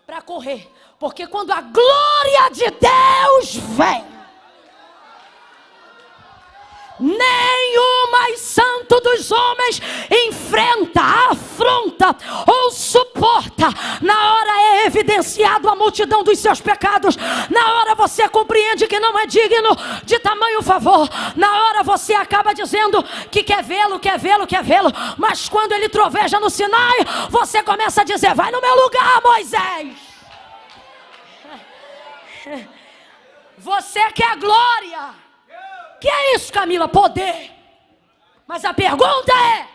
para correr, porque quando a glória de Deus vem, nem o mais santo dos homens enfrenta, afronta ou suporta. Na hora é evidenciado a multidão dos seus pecados. Na hora você compreende que não é digno de tamanho favor. Na hora você acaba dizendo que quer vê-lo, quer vê-lo, quer vê-lo. Mas quando ele troveja no Sinai, você começa a dizer: vai no meu lugar, Moisés. Você quer glória. Que é isso, Camila? Poder. Mas a pergunta é: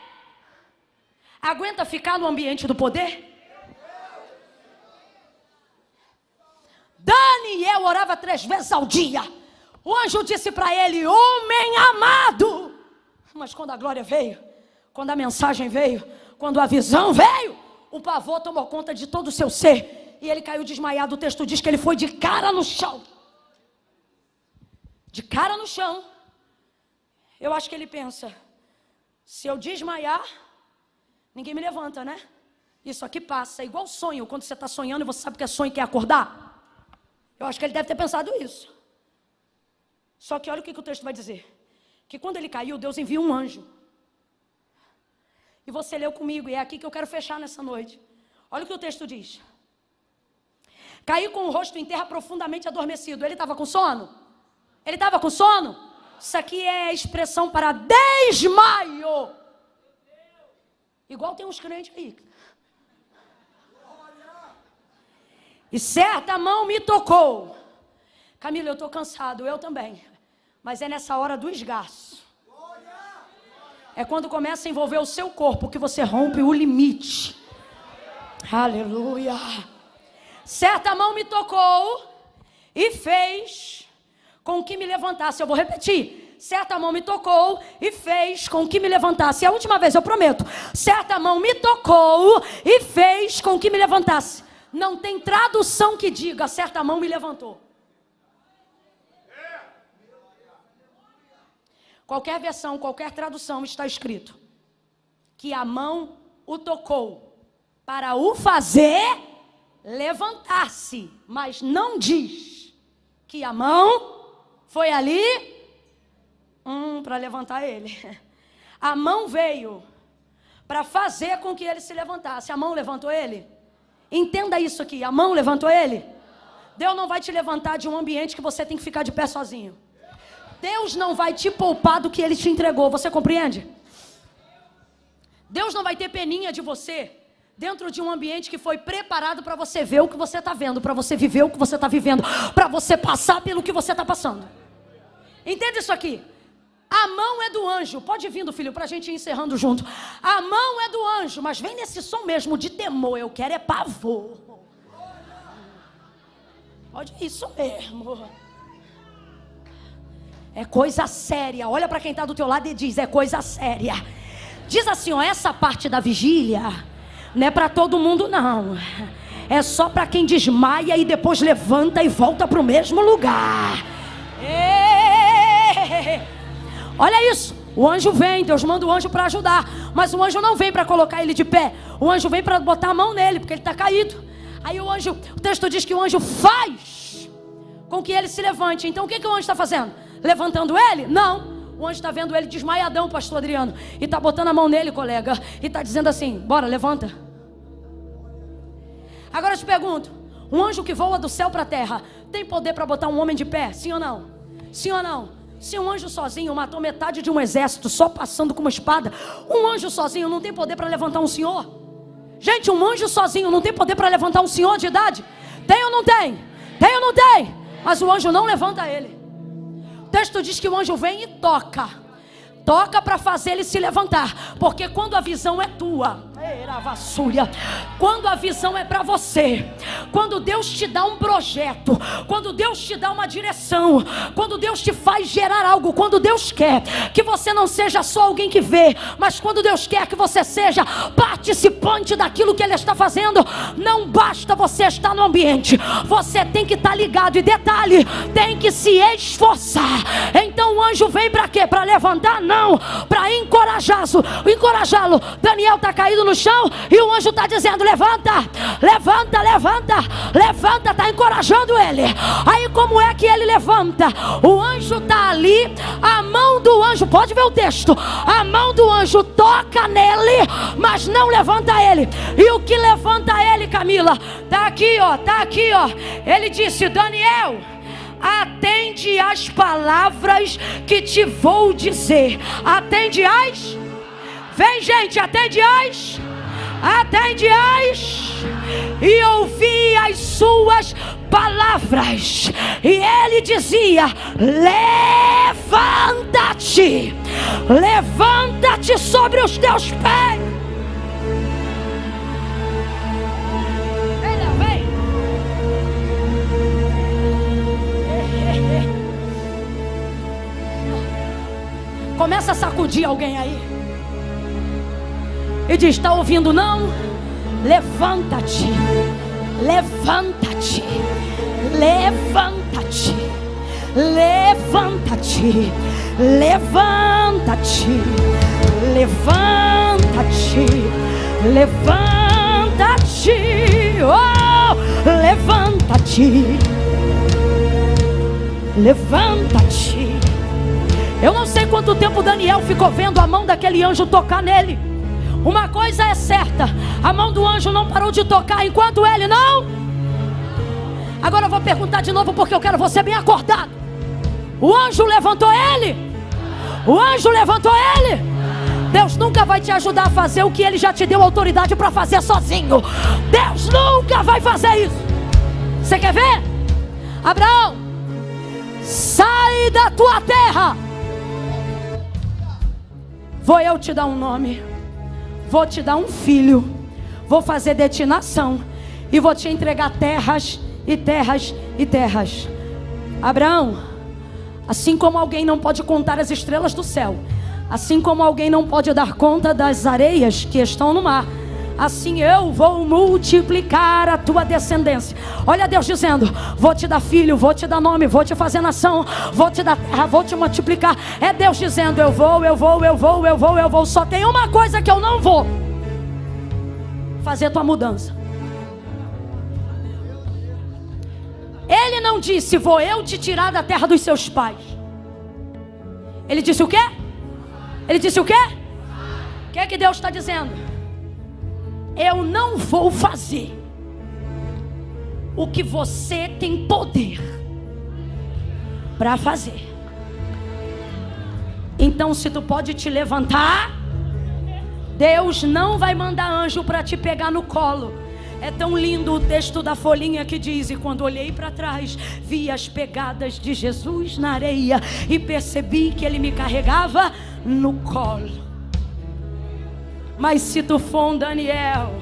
aguenta ficar no ambiente do poder? Daniel orava 3 vezes ao dia. O anjo disse para ele: homem amado. Mas quando a glória veio, quando a mensagem veio, quando a visão veio, o pavor tomou conta de todo o seu ser e ele caiu desmaiado. O texto diz que ele foi de cara no chão. De cara no chão. Eu acho que ele pensa: se eu desmaiar, ninguém me levanta, né? Isso aqui passa, é igual sonho. Quando você está sonhando e você sabe que é sonho e quer acordar. Eu acho que ele deve ter pensado isso. Só que olha o que o texto vai dizer. Que quando ele caiu, Deus enviou um anjo. E você leu comigo, e é aqui que eu quero fechar nessa noite. Olha o que o texto diz. Caiu com o rosto em terra profundamente adormecido. Ele estava com sono? Ele estava com sono? Isso aqui é a expressão para desmaio. Igual tem uns crentes aí. E certa mão me tocou. Camila, eu estou cansado, eu também. Mas é nessa hora do esgarço. É quando começa a envolver o seu corpo que você rompe o limite. Aleluia. Certa mão me tocou e fez com que me levantasse. Eu vou repetir. Certa mão me tocou e fez com que me levantasse. É a última vez, eu prometo. Certa mão me tocou e fez com que me levantasse. Não tem tradução que diga: certa mão me levantou. Qualquer versão, qualquer tradução está escrito que a mão o tocou para o fazer levantar-se, mas não diz que a mão foi ali para levantar ele. A mão veio para fazer com que ele se levantasse. A mão levantou ele? Entenda isso aqui, a mão levantou ele? Deus não vai te levantar de um ambiente que você tem que ficar de pé sozinho. Deus não vai te poupar do que Ele te entregou, você compreende? Deus não vai ter peninha de você dentro de um ambiente que foi preparado para você ver o que você está vendo, para você viver o que você está vivendo, para você passar pelo que você está passando. Entende isso aqui? A mão é do anjo. Pode vir, filho, para a gente ir encerrando junto. A mão é do anjo, mas vem nesse som mesmo de temor. Eu quero é pavor. Pode isso mesmo. É coisa séria. Olha para quem está do teu lado e diz: é coisa séria. Diz assim, ó: essa parte da vigília não é para todo mundo não. É só para quem desmaia e depois levanta e volta para o mesmo lugar. Olha isso. O anjo vem, Deus manda o anjo para ajudar. Mas o anjo não vem para colocar ele de pé. O anjo vem para botar a mão nele, porque ele está caído. Aí o texto diz que o anjo faz com que ele se levante. Então o que o anjo está fazendo? Levantando ele? Não. O anjo está vendo ele desmaiadão, pastor Adriano. E está botando a mão nele, colega. E está dizendo assim: bora, levanta. Agora eu te pergunto: um anjo que voa do céu para a terra tem poder para botar um homem de pé? Sim ou não? Sim ou não? Se um anjo sozinho matou metade de um exército só passando com uma espada, um anjo sozinho não tem poder para levantar um senhor? Gente, um anjo sozinho não tem poder para levantar um senhor de idade? Tem ou não tem? Tem ou não tem? Mas o anjo não levanta ele. O texto diz que o anjo vem e toca para fazer ele se levantar. Porque quando a visão é tua, quando a visão é para você, quando Deus te dá um projeto, quando Deus te dá uma direção, quando Deus te faz gerar algo, quando Deus quer que você não seja só alguém que vê, mas quando Deus quer que você seja participante daquilo que Ele está fazendo, não basta você estar no ambiente, você tem que estar ligado. E detalhe, tem que se esforçar. Então o anjo vem para quê? Para levantar? Não, para encorajá-lo. Daniel está caído no no chão e o anjo está dizendo: levanta, levanta, levanta, levanta, está encorajando ele. Aí como é que ele levanta? O anjo está ali, a mão do anjo, pode ver o texto, a mão do anjo toca nele, mas não levanta ele. E o que levanta ele, Camila? Está aqui, ó, está aqui, ó. Ele disse: Daniel, atende às palavras que te vou dizer. Atende às. Vem, gente, atende às. Atende às. E ouvi as suas palavras. E ele dizia: levanta-te, levanta-te sobre os teus pés. Começa a sacudir alguém aí e diz: está ouvindo não? Levanta-te, levanta-te, levanta-te, levanta-te, levanta-te, levanta-te, levanta-te, oh, levanta-te, levanta-te. Eu não sei quanto tempo Daniel ficou vendo a mão daquele anjo tocar nele. Uma coisa é certa: a mão do anjo não parou de tocar enquanto ele não. Agora eu vou perguntar de novo, porque eu quero você bem acordado. O anjo levantou ele? O anjo levantou ele? Deus nunca vai te ajudar a fazer o que ele já te deu autoridade para fazer sozinho. Deus nunca vai fazer isso. Você quer ver? Abraão, sai da tua terra. Vou eu te dar um nome, vou te dar um filho, vou fazer de ti nação e vou te entregar terras e terras e terras. Abraão, assim como alguém não pode contar as estrelas do céu, assim como alguém não pode dar conta das areias que estão no mar, assim eu vou multiplicar a tua descendência. Olha Deus dizendo: vou te dar filho, vou te dar nome, vou te fazer nação, vou te dar terra, vou te multiplicar. É Deus dizendo: eu vou, eu vou, eu vou, eu vou, eu vou. Só tem uma coisa que eu não vou: fazer tua mudança. Ele não disse: vou eu te tirar da terra dos seus pais. Ele disse o quê? Ele disse o quê? O que é que Deus está dizendo? Eu não vou fazer o que você tem poder para fazer. Então, se tu pode te levantar, Deus não vai mandar anjo para te pegar no colo. É tão lindo o texto da folhinha que diz: e quando olhei para trás, vi as pegadas de Jesus na areia e percebi que ele me carregava no colo. Mas se tu for um Daniel,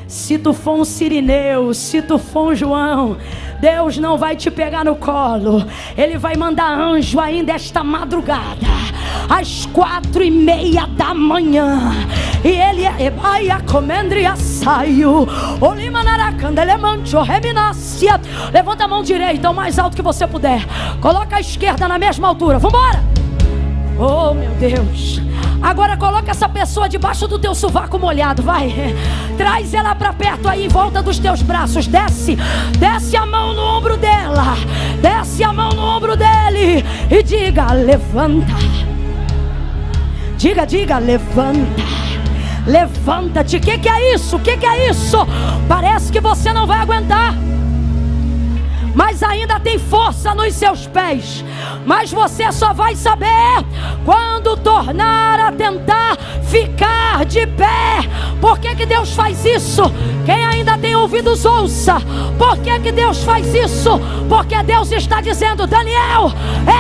se tu for um Sirineu, se tu for um João, Deus não vai te pegar no colo. Ele vai mandar anjo ainda esta madrugada, às 4:30 da manhã. E ele é levanta a mão direita o mais alto que você puder. Coloca a esquerda na mesma altura. Vambora! Oh meu Deus! Agora coloca essa pessoa debaixo do teu sovaco molhado, vai. Traz ela para perto aí, em volta dos teus braços. Desce, desce a mão no ombro dela, desce a mão no ombro dele e diga: levanta. Diga, diga, levanta. Levanta-te. O que é isso? O que é isso? Parece que você não vai aguentar, mas ainda tem força nos seus pés. Mas você só vai saber quando tornar a tentar ficar de pé. Por que Deus faz isso? Quem ainda tem ouvidos, ouça. Por que Deus faz isso? Porque Deus está dizendo: Daniel,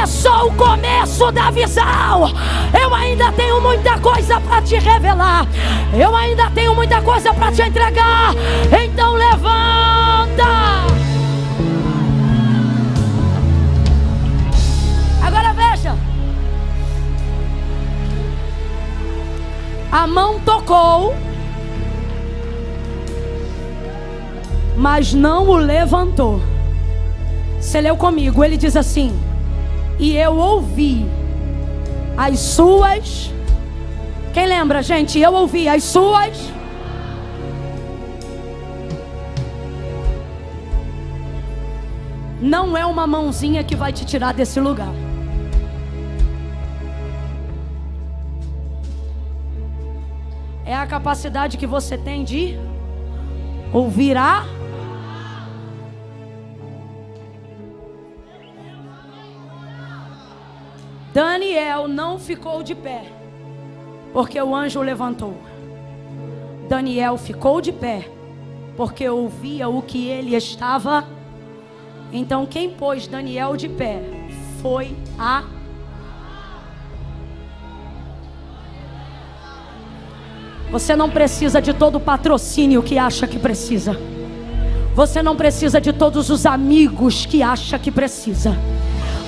é só o começo da visão. Eu ainda tenho muita coisa para te revelar. Eu ainda tenho muita coisa para te entregar. Então levanta. Agora veja. A mão tocou, mas não o levantou. Você leu comigo, ele diz assim: e eu ouvi as suas. Quem lembra, gente? Eu ouvi as suas. não é uma mãozinha que vai te tirar desse lugar. É a capacidade que você tem de ouvir a... Daniel não ficou de pé porque o anjo o levantou. Daniel ficou de pé porque ouvia o que ele estava. Então quem pôs Daniel de pé foi a... Você não precisa de todo o patrocínio que acha que precisa. Você não precisa de todos os amigos que acha que precisa.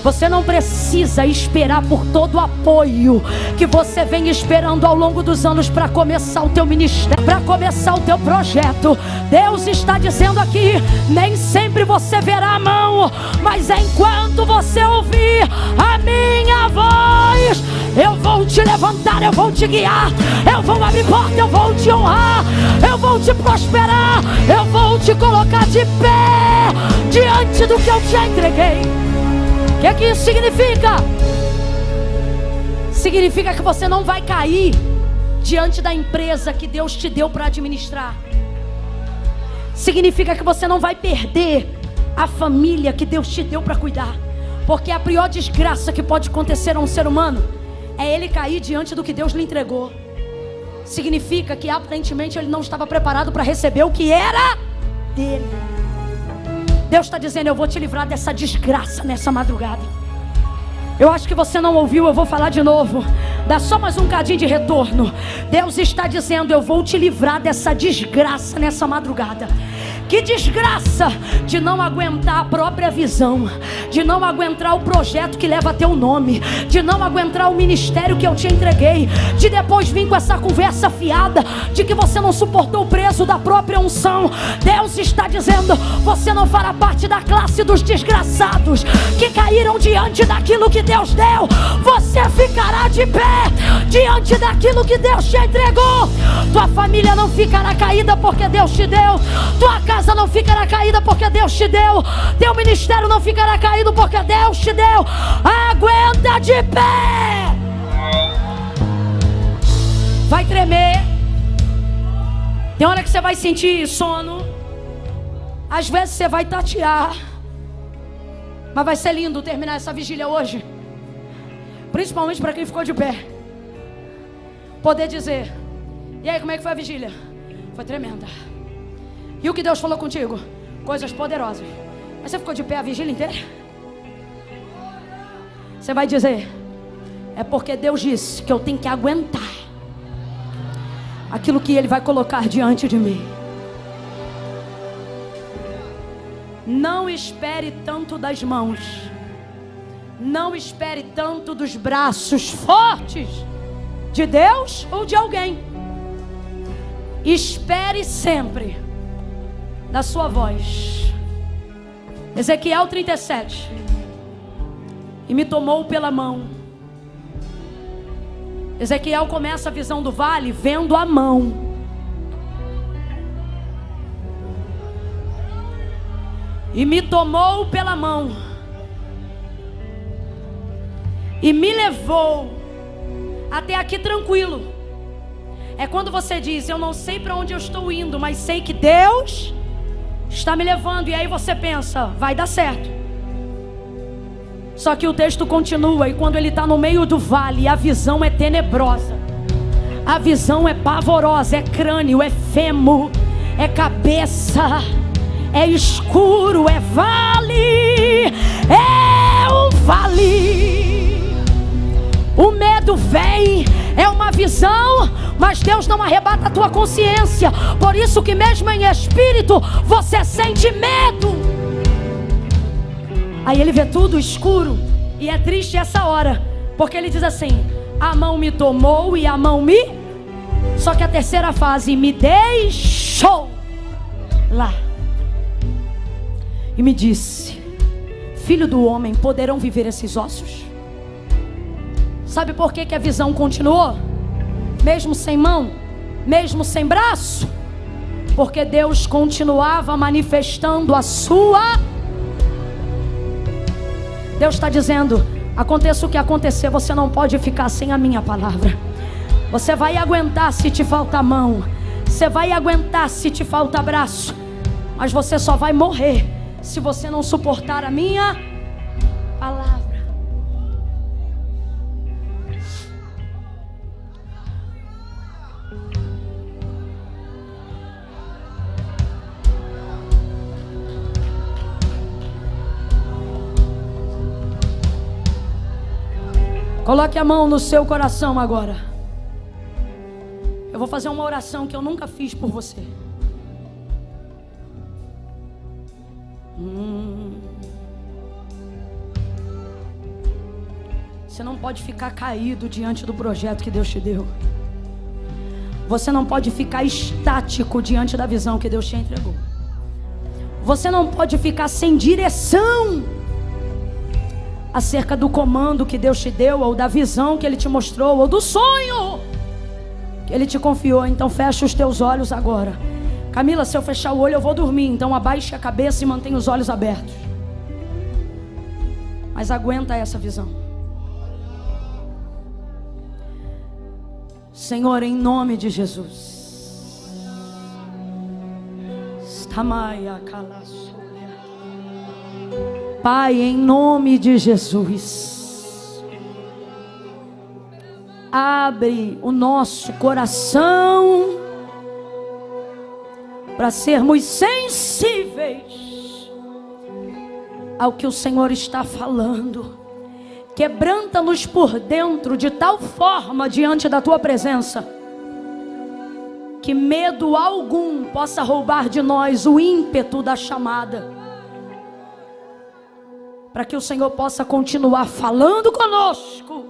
Você não precisa esperar por todo o apoio que você vem esperando ao longo dos anos para começar o teu ministério, para começar o teu projeto. Deus está dizendo aqui: nem sempre você verá a mão, mas enquanto você ouvir a minha voz, eu vou te levantar, eu vou te guiar, eu vou abrir porta, eu vou te honrar, eu vou te prosperar, eu vou te colocar de pé diante do que eu te entreguei. O que isso significa? Significa que você não vai cair diante da empresa que Deus te deu para administrar. Significa que você não vai perder a família que Deus te deu para cuidar. Porque a pior desgraça que pode acontecer a um ser humano é ele cair diante do que Deus lhe entregou. Significa que aparentemente ele não estava preparado para receber o que era dele. Deus está dizendo: eu vou te livrar dessa desgraça nessa madrugada. Eu acho que você não ouviu, eu vou falar de novo. Dá só mais um cadinho de retorno. Deus está dizendo: eu vou te livrar dessa desgraça nessa madrugada. Que desgraça de não aguentar a própria visão, de não aguentar o projeto que leva teu nome, de não aguentar o ministério que eu te entreguei, de depois vir com essa conversa fiada de que você não suportou o peso da própria unção. Deus está dizendo: você não fará parte da classe dos desgraçados que caíram diante daquilo que Deus deu. Você ficará de pé diante daquilo que Deus te entregou. Tua família não ficará caída porque Deus te deu. Tua casa não ficará caída porque Deus te deu. Teu ministério não ficará caído porque Deus te deu. Aguenta de pé. Vai tremer. Tem hora que você vai sentir sono. Às vezes você vai tatear. Mas vai ser lindo terminar essa vigília hoje. Principalmente para quem ficou de pé. Poder dizer: e aí, como é que foi a vigília? Foi tremenda. E o que Deus falou contigo? Coisas poderosas. Mas você ficou de pé a vigília inteira? Você vai dizer: é porque Deus disse que eu tenho que aguentar aquilo que Ele vai colocar diante de mim. Não espere tanto das mãos. Não espere tanto dos braços fortes de Deus ou de alguém. Espere sempre da sua voz. Ezequiel 37. E me tomou pela mão. Ezequiel começa a visão do vale vendo a mão. E me tomou pela mão e me levou até aqui tranquilo. É quando você diz: eu não sei para onde eu estou indo, mas sei que Deus está me levando. E aí você pensa: vai dar certo. Só que o texto continua. E quando ele está no meio do vale, a visão é tenebrosa, a visão é pavorosa, é crânio, é fêmur, é cabeça, é escuro, é vale, é um vale. O medo vem, é uma visão, mas Deus não arrebata a tua consciência. Por isso que mesmo em espírito você sente medo. Aí ele vê tudo escuro. E é triste essa hora, porque ele diz assim: a mão me tomou e a mão me... Só que a terceira fase: me deixou lá. E me disse: filho do homem, poderão viver esses ossos? Sabe por que a visão continuou? Mesmo sem mão, mesmo sem braço? Porque Deus continuava manifestando a sua... Deus está dizendo: aconteça o que acontecer, você não pode ficar sem a minha palavra. Você vai aguentar se te faltar mão, você vai aguentar se te faltar braço, mas você só vai morrer se você não suportar a minha palavra. Coloque a mão no seu coração agora. Eu vou fazer uma oração que eu nunca fiz por você. Você não pode ficar caído diante do projeto que Deus te deu. Você não pode ficar estático diante da visão que Deus te entregou. Você não pode ficar sem direção acerca do comando que Deus te deu, ou da visão que Ele te mostrou, ou do sonho que Ele te confiou. Então fecha os teus olhos agora. Camila, se eu fechar o olho eu vou dormir, então abaixe a cabeça e mantenha os olhos abertos. Mas aguenta essa visão. Senhor, em nome de Jesus. Pai, em nome de Jesus, abre o nosso coração para sermos sensíveis ao que o Senhor está falando. Quebranta-nos por dentro de tal forma diante da Tua presença, que medo algum possa roubar de nós o ímpeto da chamada, para que o Senhor possa continuar falando conosco.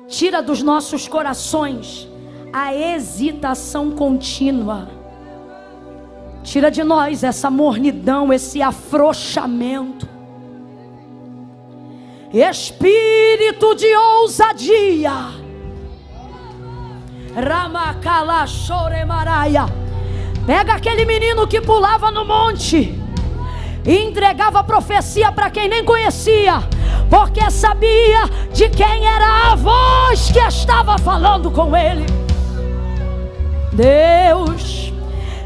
Tira dos nossos corações a hesitação contínua. Tira de nós essa mornidão, esse afrouxamento. Espírito de ousadia. Ramakala Choremaraia. Pega aquele menino que pulava no monte e entregava profecia para quem nem conhecia, porque sabia de quem era a voz que estava falando com ele. Deus,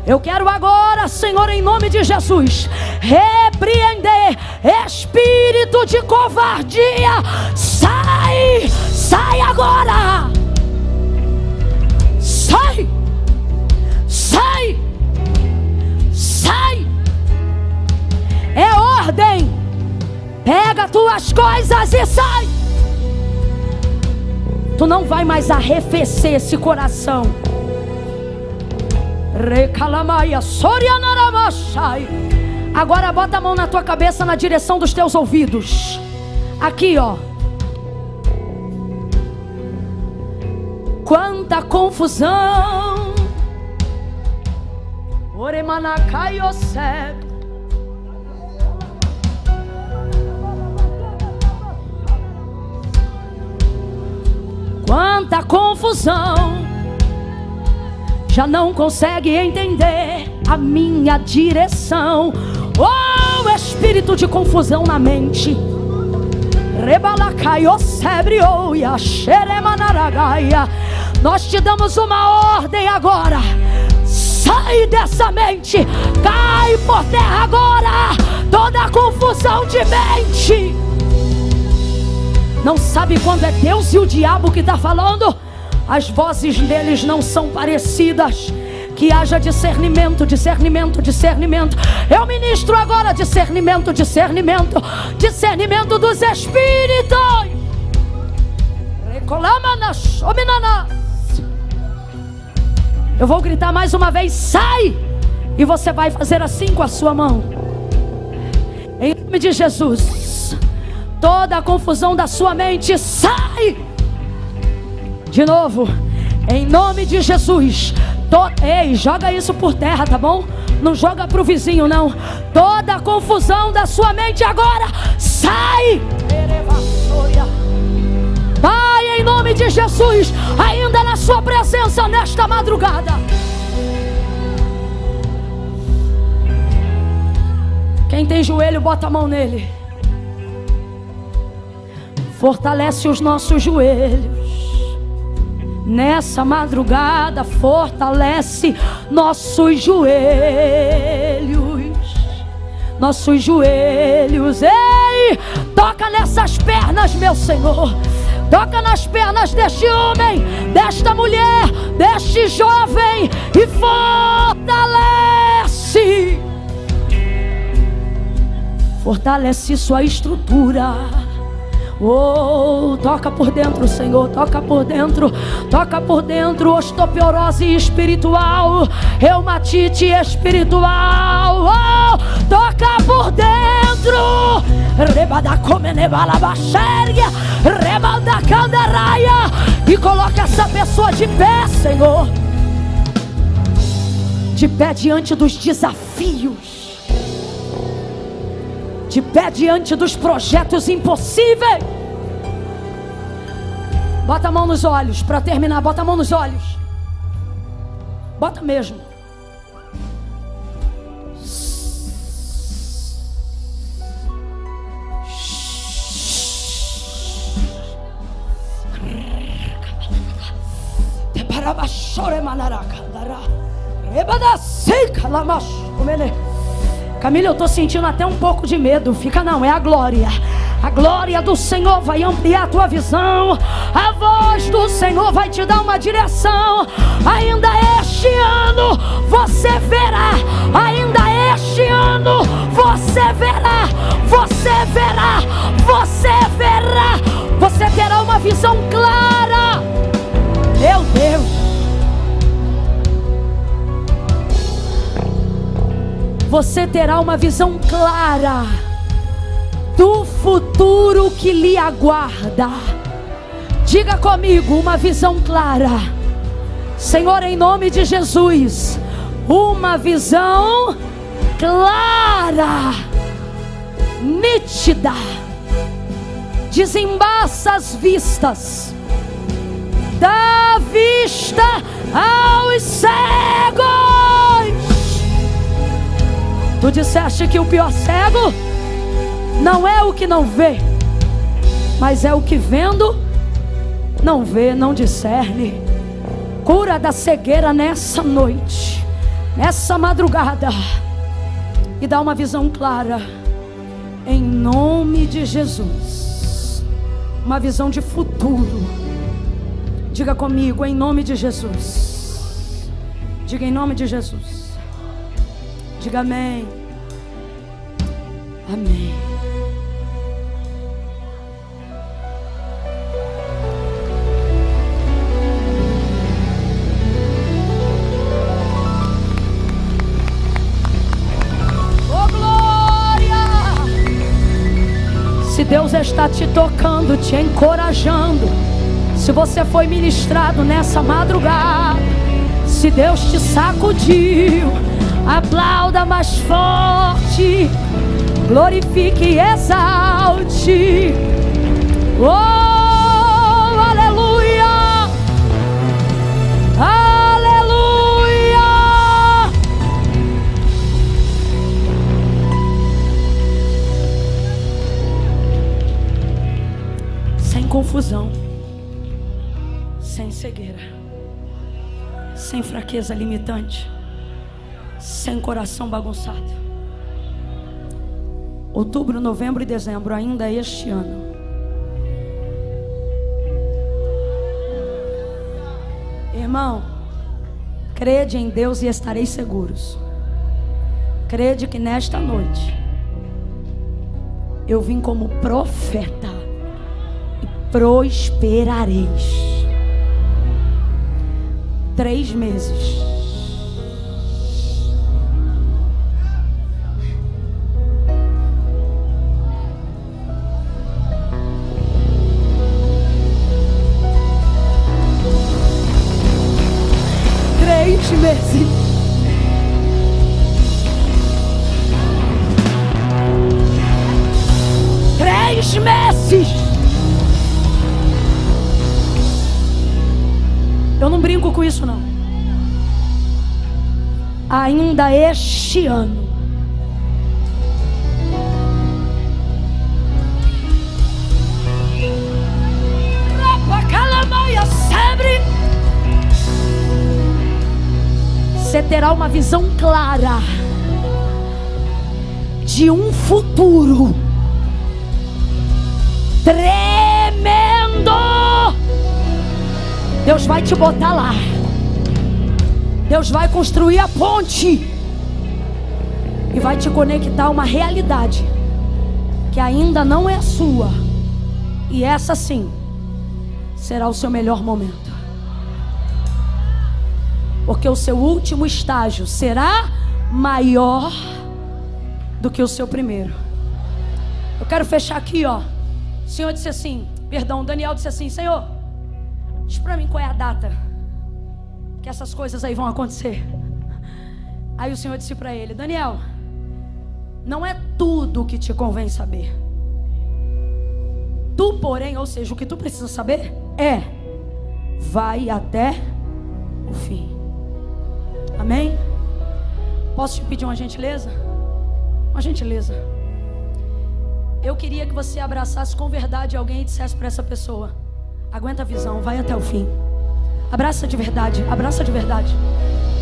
eu quero agora, Senhor, em nome de Jesus, repreender espírito de covardia. Sai, sai agora. Sai, sai, sai. É ordem. Pega tuas coisas e sai. Tu não vai mais arrefecer esse coração. Recalamaia, sorianaramachai. Agora bota a mão na tua cabeça, na direção dos teus ouvidos. Aqui, ó. Quanta confusão. Oremanacai oseb. Quanta confusão. Já não consegue entender a minha direção. Oh, espírito de confusão na mente. Nós te damos uma ordem agora. Sai dessa mente. Cai por terra agora toda a confusão de mente. Não sabe quando é Deus e o diabo que está falando? As vozes deles não são parecidas. Que haja discernimento, discernimento, discernimento. Eu ministro agora discernimento, discernimento, discernimento dos espíritos. Eu vou gritar mais uma vez, sai! E você vai fazer assim com a sua mão. Em nome de Jesus, toda a confusão da sua mente, sai! De novo, em nome de Jesus. Ei, joga isso por terra, tá bom? Não joga pro vizinho, não. Toda a confusão da sua mente agora, sai! Pai, em nome de Jesus, ainda na sua presença nesta madrugada. Quem tem joelho, bota a mão nele. Fortalece os nossos joelhos. Nessa madrugada, fortalece nossos joelhos. Nossos joelhos. Ei, toca nessas pernas, meu Senhor. Toca nas pernas deste homem, desta mulher, deste jovem e fortalece. Fortalece sua estrutura. Oh, toca por dentro, Senhor, toca por dentro, toca por dentro. Osteoporose espiritual, reumatite espiritual. Oh, toca por dentro. Rebada comenebalabaxéria, rebada candaraia. E coloca essa pessoa de pé, Senhor. De pé diante dos desafios. De pé diante dos projetos impossíveis. Bota a mão nos olhos para terminar. Bota a mão nos olhos. Bota mesmo. Camila, eu estou sentindo até um pouco de medo. Fica não, é a glória. A glória do Senhor vai ampliar a tua visão. A voz do Senhor vai te dar uma direção. Ainda este ano você verá. Ainda este ano você verá. Você verá. Você verá. Você terá uma visão clara. Meu Deus. Você terá uma visão clara do futuro que lhe aguarda. Diga comigo, uma visão clara. Senhor, em nome de Jesus, uma visão clara, nítida, desembaça as vistas, dá vista aos cegos. Tu disseste que o pior cego não é o que não vê, mas é o que vendo não vê, não discerne. Cura da cegueira nessa noite, nessa madrugada, e dá uma visão clara, em nome de Jesus. Uma visão de futuro. Diga comigo, em nome de Jesus. Diga em nome de Jesus. Diga amém. Amém. Oh, glória! Se Deus está te tocando, te encorajando, se você foi ministrado nessa madrugada, se Deus te sacudiu, aplauda mais forte, glorifique e exalte. Oh, aleluia, aleluia. Sem confusão, sem cegueira, sem fraqueza limitante, sem coração bagunçado. Outubro, novembro e dezembro, ainda este ano, irmão, crede em Deus e estareis seguros. Crede que nesta noite eu vim como profeta e prosperareis. 3 meses. Meses. Três meses. Eu não brinco com isso não. Ainda este ano Aleluia, sempre. Você terá uma visão clara de um futuro tremendo. Deus vai te botar lá. Deus vai construir a ponte e vai te conectar a uma realidade que ainda não é sua. E essa sim será o seu melhor momento, porque o seu último estágio será maior do que o seu primeiro. Eu quero fechar aqui, ó. O Senhor disse assim, perdão, Daniel disse assim: Senhor, diz pra mim qual é a data que essas coisas aí vão acontecer. Aí o Senhor disse pra ele: Daniel, não é tudo o que te convém saber. Tu, porém, ou seja, o que tu precisa saber é: vai até o fim. Amém? Posso te pedir uma gentileza? Uma gentileza. Eu queria que você abraçasse com verdade alguém e dissesse para essa pessoa: aguenta a visão, vai até o fim. Abraça de verdade, abraça de verdade.